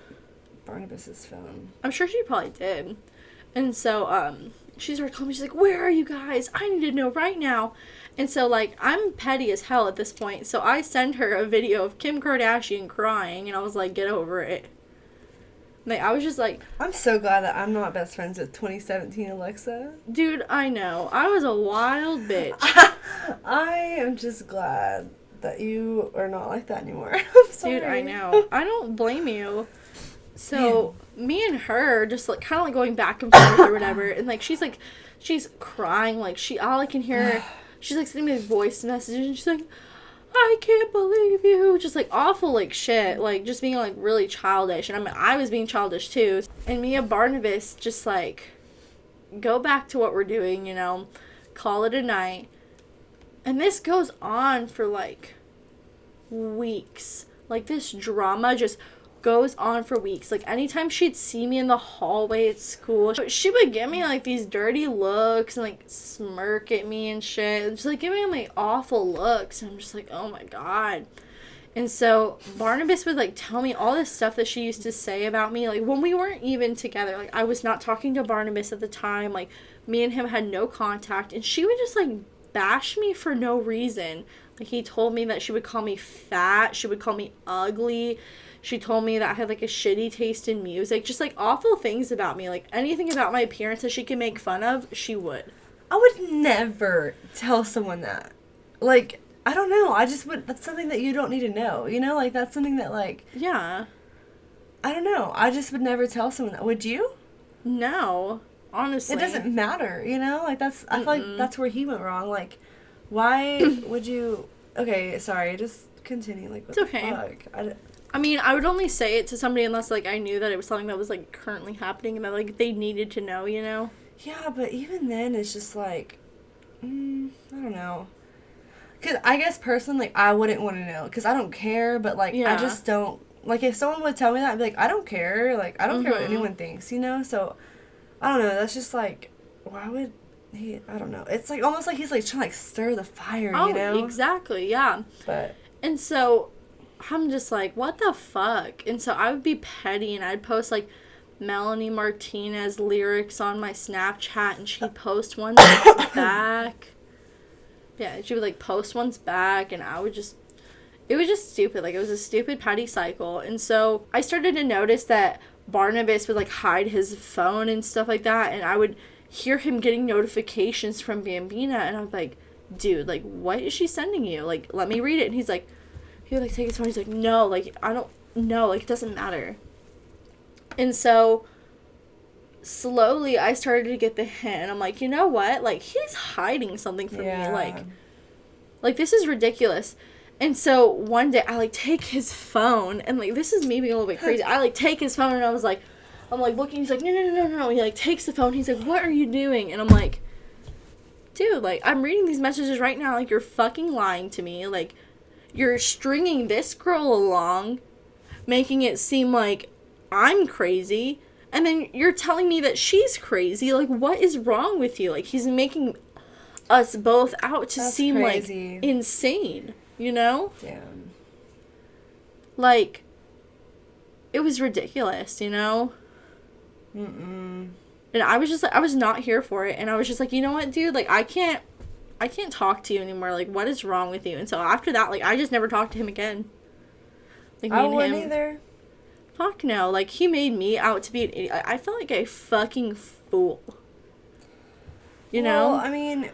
Barnabas's phone. I'm sure she probably did. And so, she started calling me, she's like, where are you guys? I need to know right now. And so, like, I'm petty as hell at this point, so I send her a video of Kim Kardashian crying, and I was like, get over it. Like, I was just like... I'm so glad that I'm not best friends with 2017 Alexa. Dude, I know. I was a wild bitch. I am just glad that you are not like that anymore. I'm sorry. Dude, I know. I don't blame you. So, me and her just, like, kind of, like, going back and forth or whatever, and, like, she's crying, like, all I can hear her, she's, like, sending me voice messages, and she's like, I can't believe you. Just, like, awful, like, shit. Like, just being, like, really childish. And I mean, I was being childish, too. And me and Barnabas just, like, go back to what we're doing, you know, call it a night. And this goes on for, like, weeks. Like, this drama just goes on for weeks. Like, anytime she'd see me in the hallway at school, she would give me, like, these dirty looks and, like, smirk at me and shit. And just, like, give me, like, awful looks. And I'm just like, oh, my God. And so Barnabas would, like, tell me all this stuff that she used to say about me. Like, when we weren't even together. Like, I was not talking to Barnabas at the time. Like, me and him had no contact. And she would just, like, bash me for no reason. Like, he told me that she would call me fat. She would call me ugly. She told me that I had, like, a shitty taste in music. Just, like, awful things about me. Like, anything about my appearance that she could make fun of, she would. I would never tell someone that. Like, I don't know. I just would... That's something that you don't need to know. You know? Like, that's something that, like... Yeah. I don't know. I just would never tell someone that. Would you? No. Honestly. It doesn't matter, you know? Like, that's... I feel like that's where he went wrong. Like, why would you... Okay, sorry. Just continue. Like, what it's okay. the fuck? I mean, I would only say it to somebody unless, like, I knew that it was something that was, like, currently happening and that, like, they needed to know, you know? Yeah, but even then, it's just, like, I don't know. Because I guess, personally, like, I wouldn't want to know. Because I don't care, but, like, Yeah. I just don't... Like, if someone would tell me that, I'd be like, I don't care. Like, I don't care what anyone thinks, you know? So, I don't know. That's just, like, why would he... I don't know. It's, like, almost like he's, like, trying to, like, stir the fire, you know? Oh, exactly, yeah. But... And so... I'm just like, what the fuck? And so I would be petty and I'd post, like, Melanie Martinez lyrics on my Snapchat and she'd post ones back. Yeah, she would, like, post ones back and I would just... It was just stupid. Like, it was a stupid petty cycle. And so I started to notice that Barnabas would, like, hide his phone and stuff like that. And I would hear him getting notifications from Bambina. And I'm like, dude, like, what is she sending you? Like, let me read it. And he's like... He would, like, take his phone. He's like, no, like, I don't know. Like, it doesn't matter. And so, slowly, I started to get the hint. And I'm like, you know what? Like, he's hiding something from me. Like, this is ridiculous. And so, one day, I, like, take his phone. And, like, this is me being a little bit crazy. I, like, take his phone, and I'm like, looking. He's like, no. He, like, takes the phone. He's like, what are you doing? And I'm like, dude, like, I'm reading these messages right now. Like, you're fucking lying to me. Like, you're stringing this girl along, making it seem like I'm crazy, and then you're telling me that she's crazy. Like, what is wrong with you? Like, he's making us both out to seem crazy. Like insane, you know? Damn. Like, it was ridiculous, you know? And I was just like, I was not here for it, and I was just like, you know what, dude? Like, I can't I can't talk to you anymore. Like, what is wrong with you? And so after that, like, I just never talked to him again. Like, I wouldn't either. Fuck no. Like, he made me out to be an idiot. I felt like a fucking fool. You know? I mean,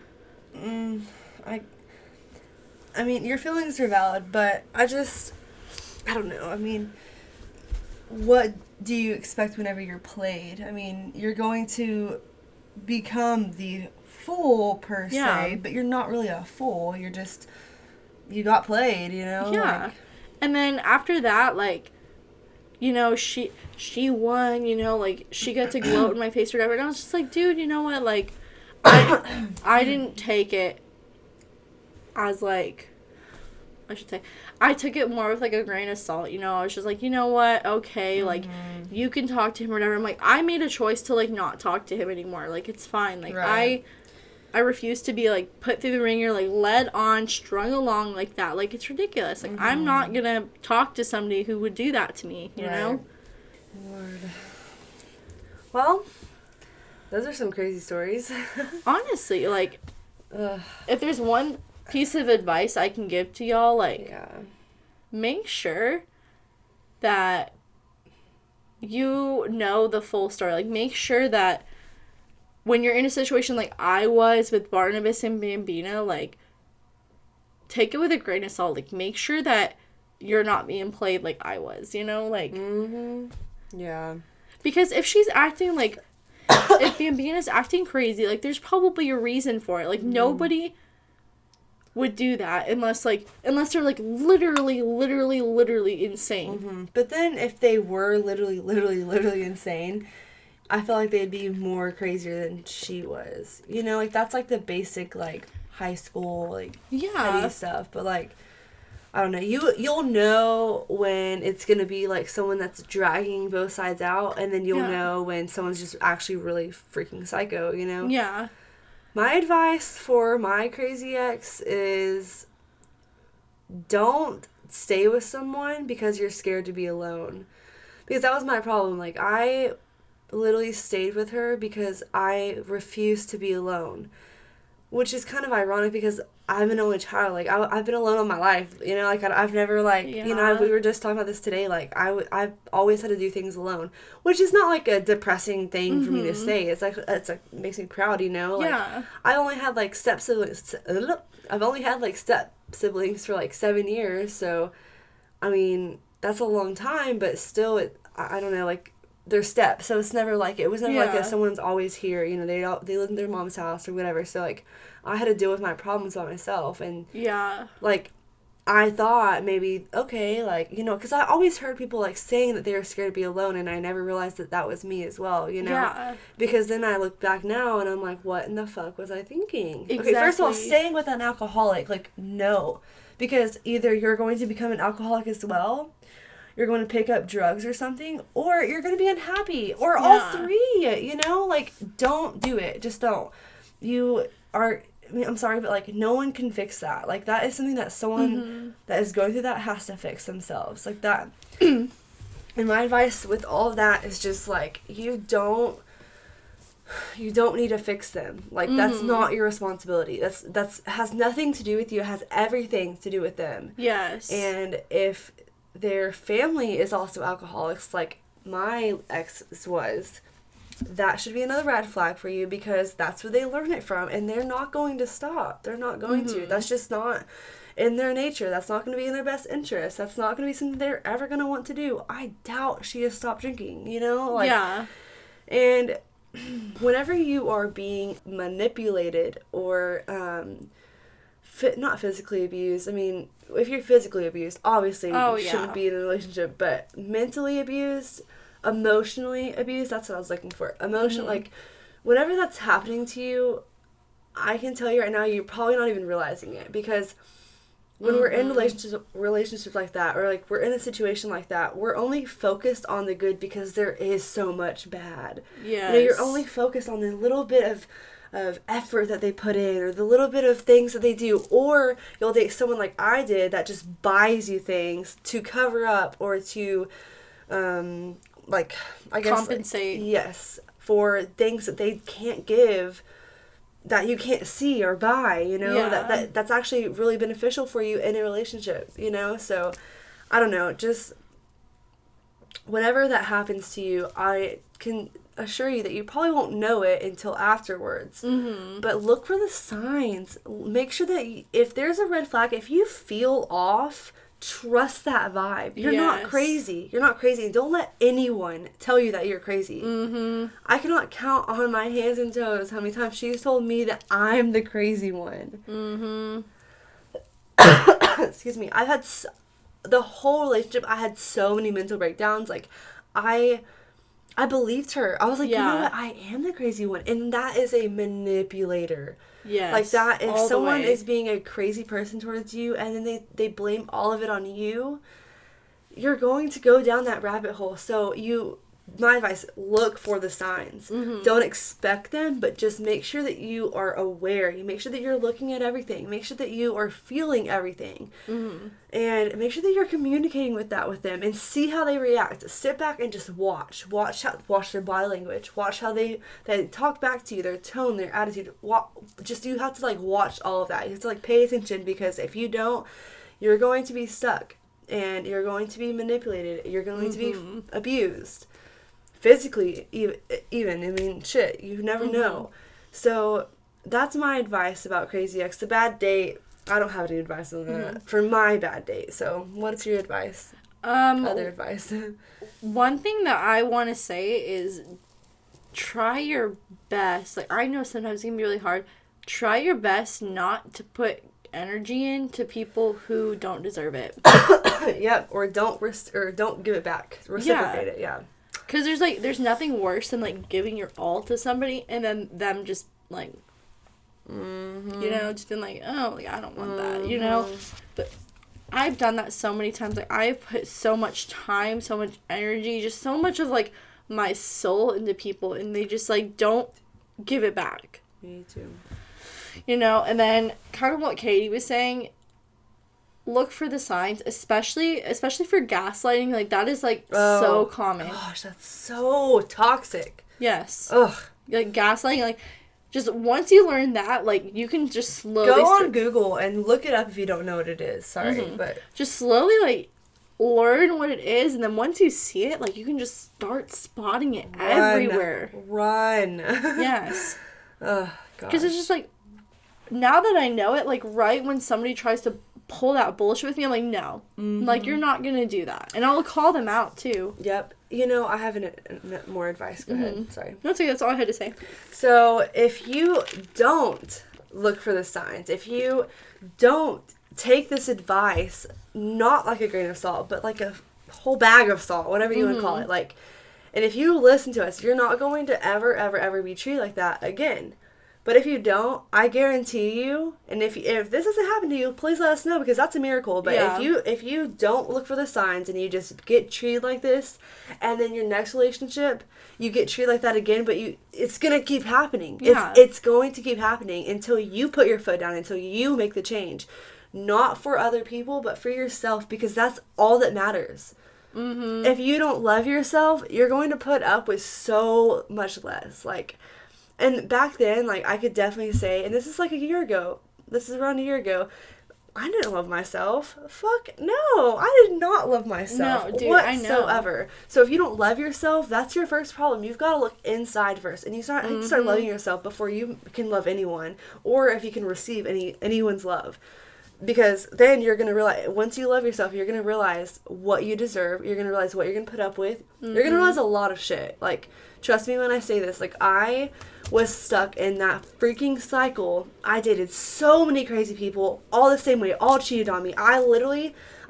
I mean, your feelings are valid, but I don't know. I mean, what do you expect whenever you're played? I mean, you're going to become the fool per se, but you're not really a fool. You're just, you got played, you know? Yeah. Like, and then after that, like, you know, she won, you know, like, she got to gloat in my face or whatever. And I was just like, dude, you know what? Like, I didn't take it as, like, I should say, I took it more with, like, a grain of salt, you know. I was just like, you know what? Okay, like, you can talk to him or whatever. I'm like, I made a choice to, like, not talk to him anymore. Like, it's fine. Like, right. I refuse to be, like, put through the ringer, like, led on, strung along like that. Like, it's ridiculous. Like, I'm not gonna talk to somebody who would do that to me, you know? Lord. Well, those are some crazy stories. Honestly, like, if there's one piece of advice I can give to y'all, like, make sure that you know the full story. Like, make sure that when you're in a situation like I was with Barnabas and Bambino, like, take it with a grain of salt. Like, make sure that you're not being played like I was, you know? Like, yeah. Because if she's acting like, if Bambina's acting crazy, like, there's probably a reason for it. Like, nobody would do that unless they're, like, literally insane. But then if they were literally insane, I feel like they'd be more crazier than she was. You know, like, that's, like, the basic, like, high school, like, petty stuff. But, like, I don't know. You'll know when it's going to be, like, someone that's dragging both sides out, and then you'll know when someone's just actually really freaking psycho, you know? Yeah. My advice for my crazy ex is don't stay with someone because you're scared to be alone. Because that was my problem. Like, I literally stayed with her because I refused to be alone. Which is kind of ironic because I'm an only child. Like, I've been alone all my life. You know, like, I've never, like, you know, we were just talking about this today. Like, I've always had to do things alone. Which is not, like, a depressing thing for me to say. It's, like, makes me proud, you know? Like, I only had, like, step siblings. I've only had, like, step siblings for, like, 7 years. So, I mean, that's a long time. But still, I don't know, like, they're steps. So it's never, like, it was never, like, someone's always here. You know, they live in their mom's house or whatever. So, like, I had to deal with my problems by myself. And, like, I thought maybe, okay, like, you know, because I always heard people, like, saying that they were scared to be alone, and I never realized that that was me as well, you know? Yeah. Because then I look back now, and I'm like, what in the fuck was I thinking? Exactly. Okay, first of all, staying with an alcoholic, like, no. Because either you're going to become an alcoholic as well, you're going to pick up drugs or something, or you're going to be unhappy, or all three, you know? Like, don't do it. Just don't. You are... I mean, I'm sorry, but, like, no one can fix that. Like, that is something that someone that is going through that has to fix themselves. Like, that. And my advice with all of that is just, like, you don't need to fix them. Like, that's not your responsibility. That's has nothing to do with you. It has everything to do with them. Yes. And if their family is also alcoholics, like my ex was, that should be another red flag for you, because that's where they learn it from, and they're not going to stop. They're not going to. That's just not in their nature. That's not going to be in their best interest. That's not going to be something they're ever going to want to do. I doubt she has stopped drinking, you know? Like, and whenever you are being manipulated or not physically abused, I mean, if you're physically abused, obviously you shouldn't be in a relationship, but mentally abused, emotionally abused, that's what I was looking for. Like, whenever that's happening to you, I can tell you right now, you're probably not even realizing it, because when we're in relationships like that, or, like, we're in a situation like that, we're only focused on the good because there is so much bad. Yes. You know, you're only focused on the little bit of effort that they put in, or the little bit of things that they do, or you'll date someone like I did that just buys you things to cover up or to like, I guess, compensate. Like, yes, for things that they can't give that you can't see or buy, you know, Yeah. that's actually really beneficial for you in a relationship, you know? So, I don't know, just whenever that happens to you, I can assure you that you probably won't know it until afterwards. Mm-hmm. But look for the signs. Make sure that if there's a red flag, if you feel off, trust that vibe. You're not Yes. crazy. You're not crazy. Don't let anyone tell you that you're crazy. Mm-hmm. I cannot count on my hands and toes how many times she's told me that I'm the crazy one. Mm-hmm. Excuse me. I've had the whole relationship, I had so many mental breakdowns. Like, I believed her. I was like, you know Yeah. what? I am the crazy one. And that is a manipulator. Yes. Like that, if all the someone way. is being a crazy person towards you and then they blame all of it on you, you're going to go down that rabbit hole. So my advice, look for the signs. Mm-hmm. Don't expect them, but just make sure that you are aware. You make sure that you're looking at everything. Make sure that you are feeling everything. Mm-hmm. And make sure that you're communicating with them and see how they react. Sit back and just watch their body language. Watch how they talk back to you, their tone, their attitude. You have to like watch all of that. You have to like pay attention, because if you don't, you're going to be stuck and you're going to be manipulated. You're going to be abused. Physically, even. I mean, shit, you never know. So that's my advice about Crazy Ex. The bad date, I don't have any advice on that for my bad date. So what's your advice? Other advice. One thing that I want to say is try your best. Like, I know sometimes it can be really hard. Try your best not to put energy into people who don't deserve it. Yep, or don't give it back. Reciprocate it, yeah. Because there's nothing worse than, like, giving your all to somebody and then them just, like, you know, just being like, oh, like, I don't want that, you know? But I've done that so many times. Like, I've put so much time, so much energy, just so much of, like, my soul into people, and they just, like, don't give it back. Me too. You know? And then kind of what Katie was saying, look for the signs, especially for gaslighting. Like, that is, like, so common. Gosh, that's so toxic. Yes. Ugh. Like, gaslighting, like, just once you learn that, like, you can just slowly go on Google and look it up if you don't know what it is. Sorry, but just slowly, like, learn what it is, and then once you see it, like, you can just start spotting it everywhere. Run. Yes. Oh, gosh. Because it's just, like, now that I know it, like, right when somebody tries to pull that bullshit with me, I'm like, no. Like, you're not gonna do that. And I'll call them out, too. Yep. You know, I have more advice. Go ahead. Sorry. That's okay. That's all I had to say. So, if you don't look for the signs, if you don't take this advice, not like a grain of salt, but like a whole bag of salt, whatever you want to call it, like, and if you listen to us, you're not going to ever, ever, ever be treated like that again. But if you don't, I guarantee you, and if this doesn't happen to you, please let us know, because that's a miracle. But if you don't look for the signs and you just get treated like this, and then your next relationship, you get treated like that again, but it's going to keep happening. Yeah. It's going to keep happening until you put your foot down, until you make the change. Not for other people, but for yourself, because that's all that matters. If you don't love yourself, you're going to put up with so much less. Like... And back then, like, I could definitely say, and this is like a year ago, this is around a year ago, I didn't love myself. Fuck, no, I did not love myself whatsoever. I know. So if you don't love yourself, that's your first problem. You've got to look inside first, and you start loving yourself before you can love anyone, or if you can receive anyone's love. Because then you're going to realize, once you love yourself, you're going to realize what you deserve. You're going to realize what you're going to put up with. You're going to realize a lot of shit. Like, trust me when I say this. Like, I was stuck in that freaking cycle. I dated so many crazy people, all the same way, all cheated on me. I'm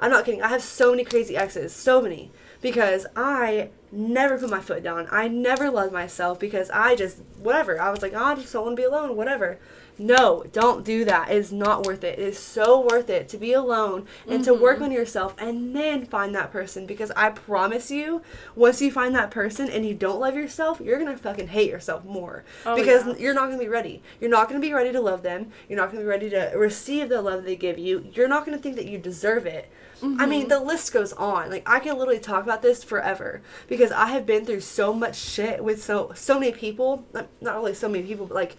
not kidding, I have so many crazy exes. So many. Because I never put my foot down. I never loved myself because I just, whatever. I was like, I just don't want to be alone, whatever. No, don't do that. It is not worth it. It is so worth it to be alone and to work on yourself and then find that person, because I promise you, once you find that person and you don't love yourself, you're going to fucking hate yourself more, because you're not going to be ready. You're not going to be ready to love them. You're not going to be ready to receive the love they give you. You're not going to think that you deserve it. I mean, the list goes on. Like, I can literally talk about this forever, because I have been through so much shit with so many people. Not really so many people, but like,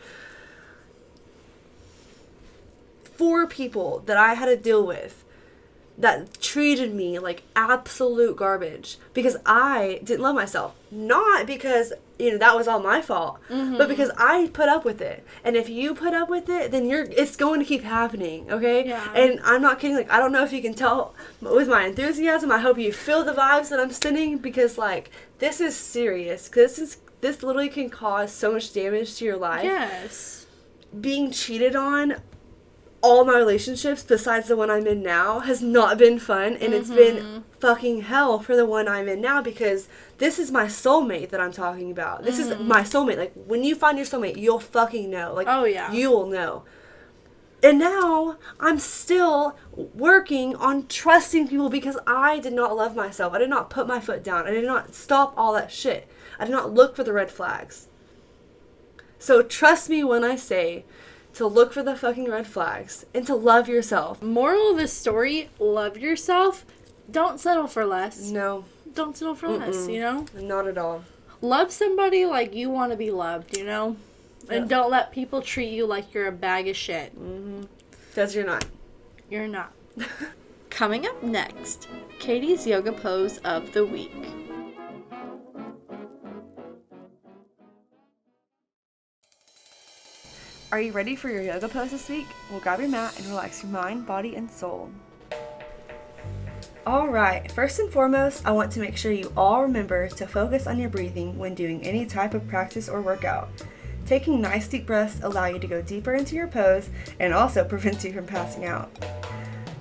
4 people that I had to deal with that treated me like absolute garbage because I didn't love myself. Not because, that was all my fault, but because I put up with it. And if you put up with it, then it's going to keep happening, okay? Yeah. And I'm not kidding. Like, I don't know if you can tell with my enthusiasm. I hope you feel the vibes that I'm sending because, like, this is serious. This literally can cause so much damage to your life. Yes. Being cheated on, all my relationships besides the one I'm in now has not been fun, and it's been fucking hell for the one I'm in now because this is my soulmate that I'm talking about. This is my soulmate. Like, when you find your soulmate, you'll fucking know. Like, oh yeah, you'll know. And now I'm still working on trusting people because I did not love myself. I did not put my foot down. I did not stop all that shit. I did not look for the red flags. So trust me when I say to look for the fucking red flags and to love yourself. Moral of the story, love yourself. Don't settle for less. No. Don't settle for less, Not at all. Love somebody like you want to be loved, And don't let people treat you like you're a bag of shit. Because you're not. You're not. Coming up next, Katie's yoga pose of the week. Are you ready for your yoga pose this week? Well, grab your mat and relax your mind, body, and soul. Alright, first and foremost, I want to make sure you all remember to focus on your breathing when doing any type of practice or workout. Taking nice deep breaths allow you to go deeper into your pose and also prevents you from passing out.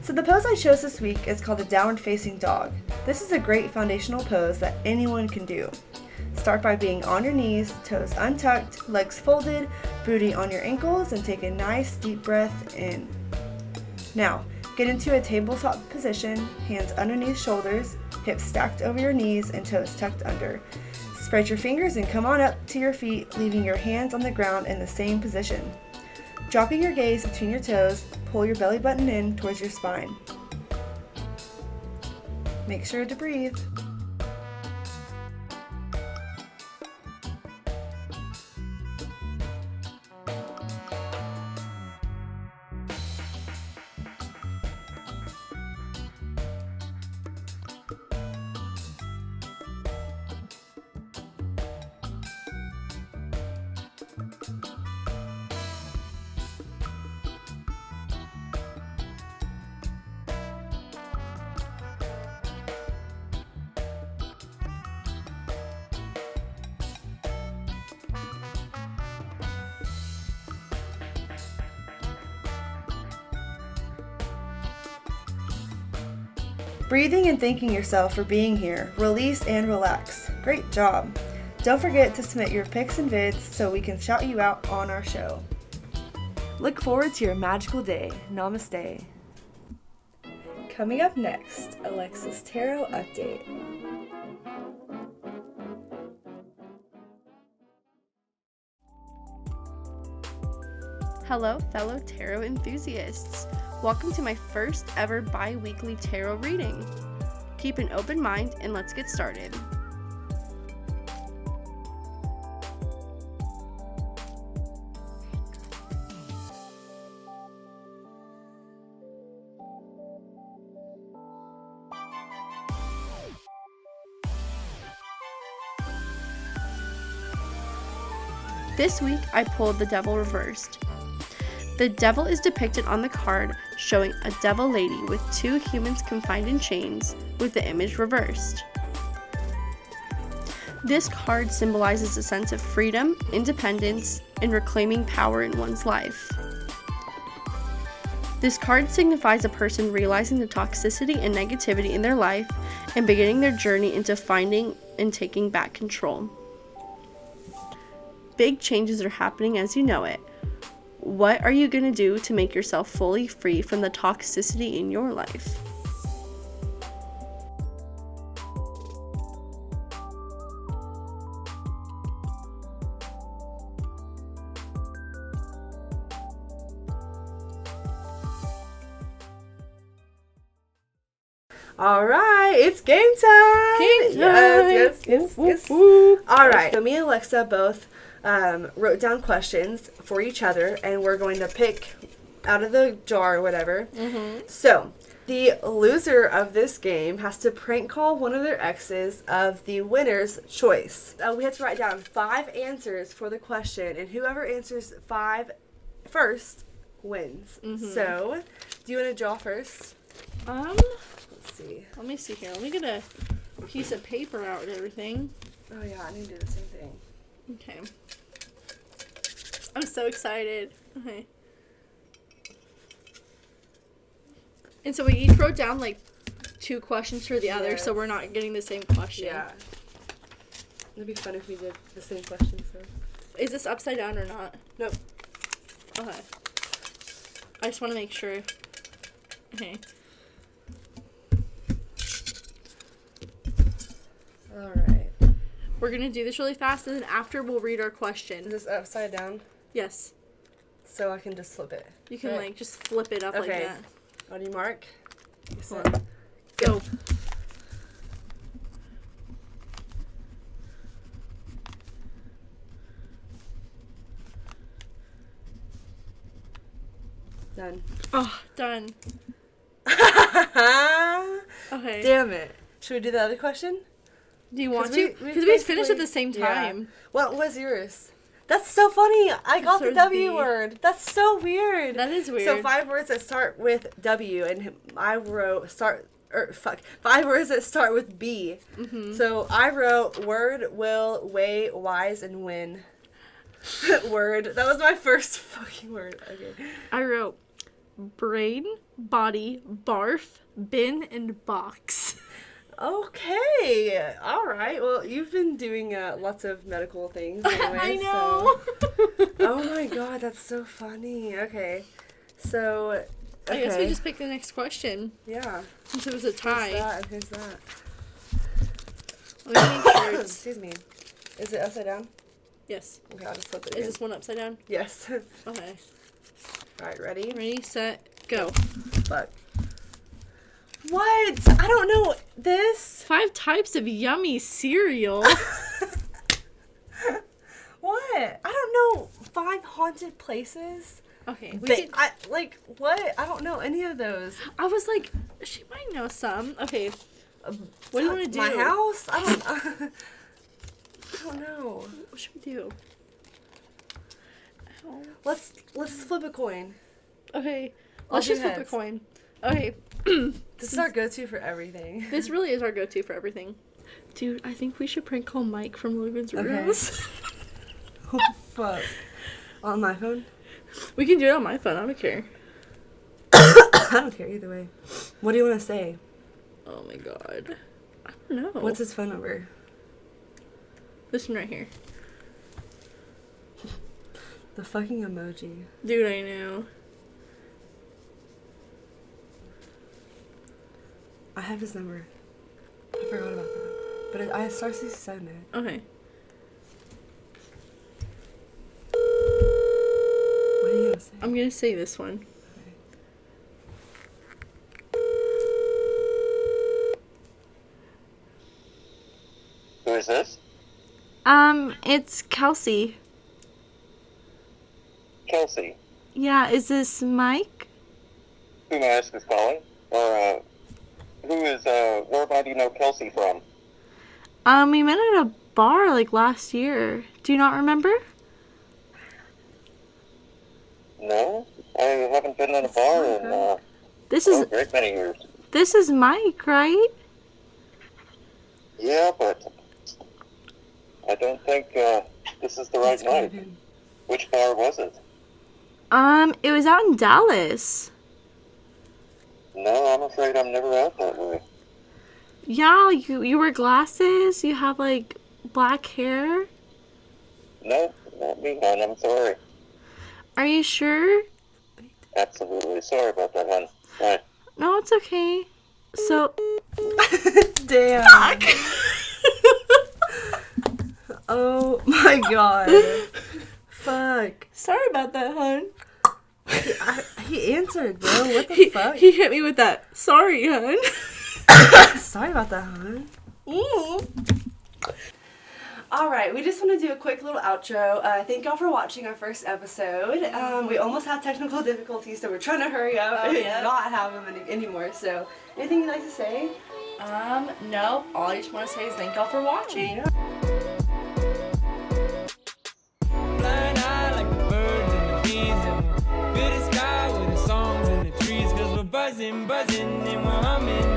So the pose I chose this week is called the downward facing dog. This is a great foundational pose that anyone can do. Start by being on your knees, toes untucked, legs folded, booty on your ankles, and take a nice deep breath in. Now, get into a tabletop position, hands underneath shoulders, hips stacked over your knees, and toes tucked under. Spread your fingers and come on up to your feet, leaving your hands on the ground in the same position. Dropping your gaze between your toes, pull your belly button in towards your spine. Make sure to breathe. Breathing and thanking yourself for being here. Release and relax. Great job. Don't forget to submit your pics and vids so we can shout you out on our show. Look forward to your magical day. Namaste. Coming up next, Alexis Tarot Update. Hello, fellow tarot enthusiasts. Welcome to my first ever bi-weekly tarot reading. Keep an open mind and let's get started. This week I pulled the Devil reversed. The devil is depicted on the card showing a devil lady with 2 humans confined in chains with the image reversed. This card symbolizes a sense of freedom, independence, and reclaiming power in one's life. This card signifies a person realizing the toxicity and negativity in their life and beginning their journey into finding and taking back control. Big changes are happening as you know it. What are you going to do to make yourself fully free from the toxicity in your life? All right, it's game time. Game time. Yes. All right. So me and Alexa both wrote down questions for each other, and we're going to pick out of the jar or whatever. Mm-hmm. So, the loser of this game has to prank call one of their exes of the winner's choice. We have to write down 5 answers for the question, and whoever answers 5 first wins. Mm-hmm. So, do you want to draw first? Let's see. Let me see here. Let me get a piece of paper out and everything. Oh yeah, I need to do the same thing. Okay. I'm so excited. Okay. And so we each wrote down like 2 questions for the other, so we're not getting the same question. Yeah. It'd be fun if we did the same question. So. Is this upside down or not? Nope. Okay. I just want to make sure. Okay. Alright. We're going to do this really fast, and then after we'll read our question. Is this upside down? Yes. So I can just flip it. You can, like, just flip it up like that. On your mark. You set. Go. Done. Oh, done. Okay. Damn it. Should we do the other question? Do you want to? Because we finished at the same time. Yeah. What was yours? That's so funny. I got the W word. That's so weird. That is weird. So 5 words that start with W, and I wrote 5 words that start with B. Mm-hmm. So I wrote word, will, way, wise, and win. Word. That was my first fucking word. Okay. I wrote brain, body, barf, bin, and box. Okay. All right. Well, you've been doing lots of medical things anyway. I know. So. Oh my god, that's so funny. Okay. So, okay. I guess we just pick the next question. Yeah. Since it was a tie. Who's that? Let me make sure it's... Excuse me. Is it upside down? Yes. Okay, I'll just flip it Is again. this one upside down? Yes. Okay. Alright, ready? Ready, set, go. Fuck. What? I don't know this. 5 types of yummy cereal. What? I don't know 5 haunted places. Okay. What? I don't know any of those. I was like, she might know some. Okay. What do you want to do? My house? I don't know. What should we do? Ow. Let's flip a coin. Okay. Let's just flip a coin. Okay. This is our go-to for everything. This really is our go-to for everything. Dude, I think we should prank call Mike from Logan's Rose. Oh, fuck. On my phone? We can do it on my phone. I don't care. I don't care either way. What do you want to say? Oh my god. I don't know. What's his phone number? This one right here. The fucking emoji. Dude, I know. I have his number. I forgot about that. But I started 67 it. Okay. What are you gonna say? I'm gonna say this one. Who is this? It's Kelsey. Kelsey. Yeah, is this Mike? Who may I ask is calling? Or, where might you know Kelsey from? We met at a bar, like, last year. Do you not remember? No, I haven't been in a bar in, a great many years. This is Mike, right? Yeah, but I don't think, this is the right night. Which bar was it? It was out in Dallas. No, I'm afraid I'm never out that way. Yeah, you wear glasses, you have, like, black hair. No, not me, hon. I'm sorry. Are you sure? Absolutely sorry about that, hon. Bye. No, it's okay. So... Damn. Oh my god. Fuck. Sorry about that, hon. He answered, bro. What the fuck? He hit me with that. Sorry, hon. Sorry about that, hon. Alright, we just want to do a quick little outro. Thank y'all for watching our first episode. We almost had technical difficulties, so we're trying to hurry up and not have them anymore. So, anything you'd like to say? No. All I just want to say is thank y'all for watching. Yeah. Flying high like the birds and the bees, and we'll fill the sky with the songs and the trees, 'cause we're buzzing, buzzing, and we're humming.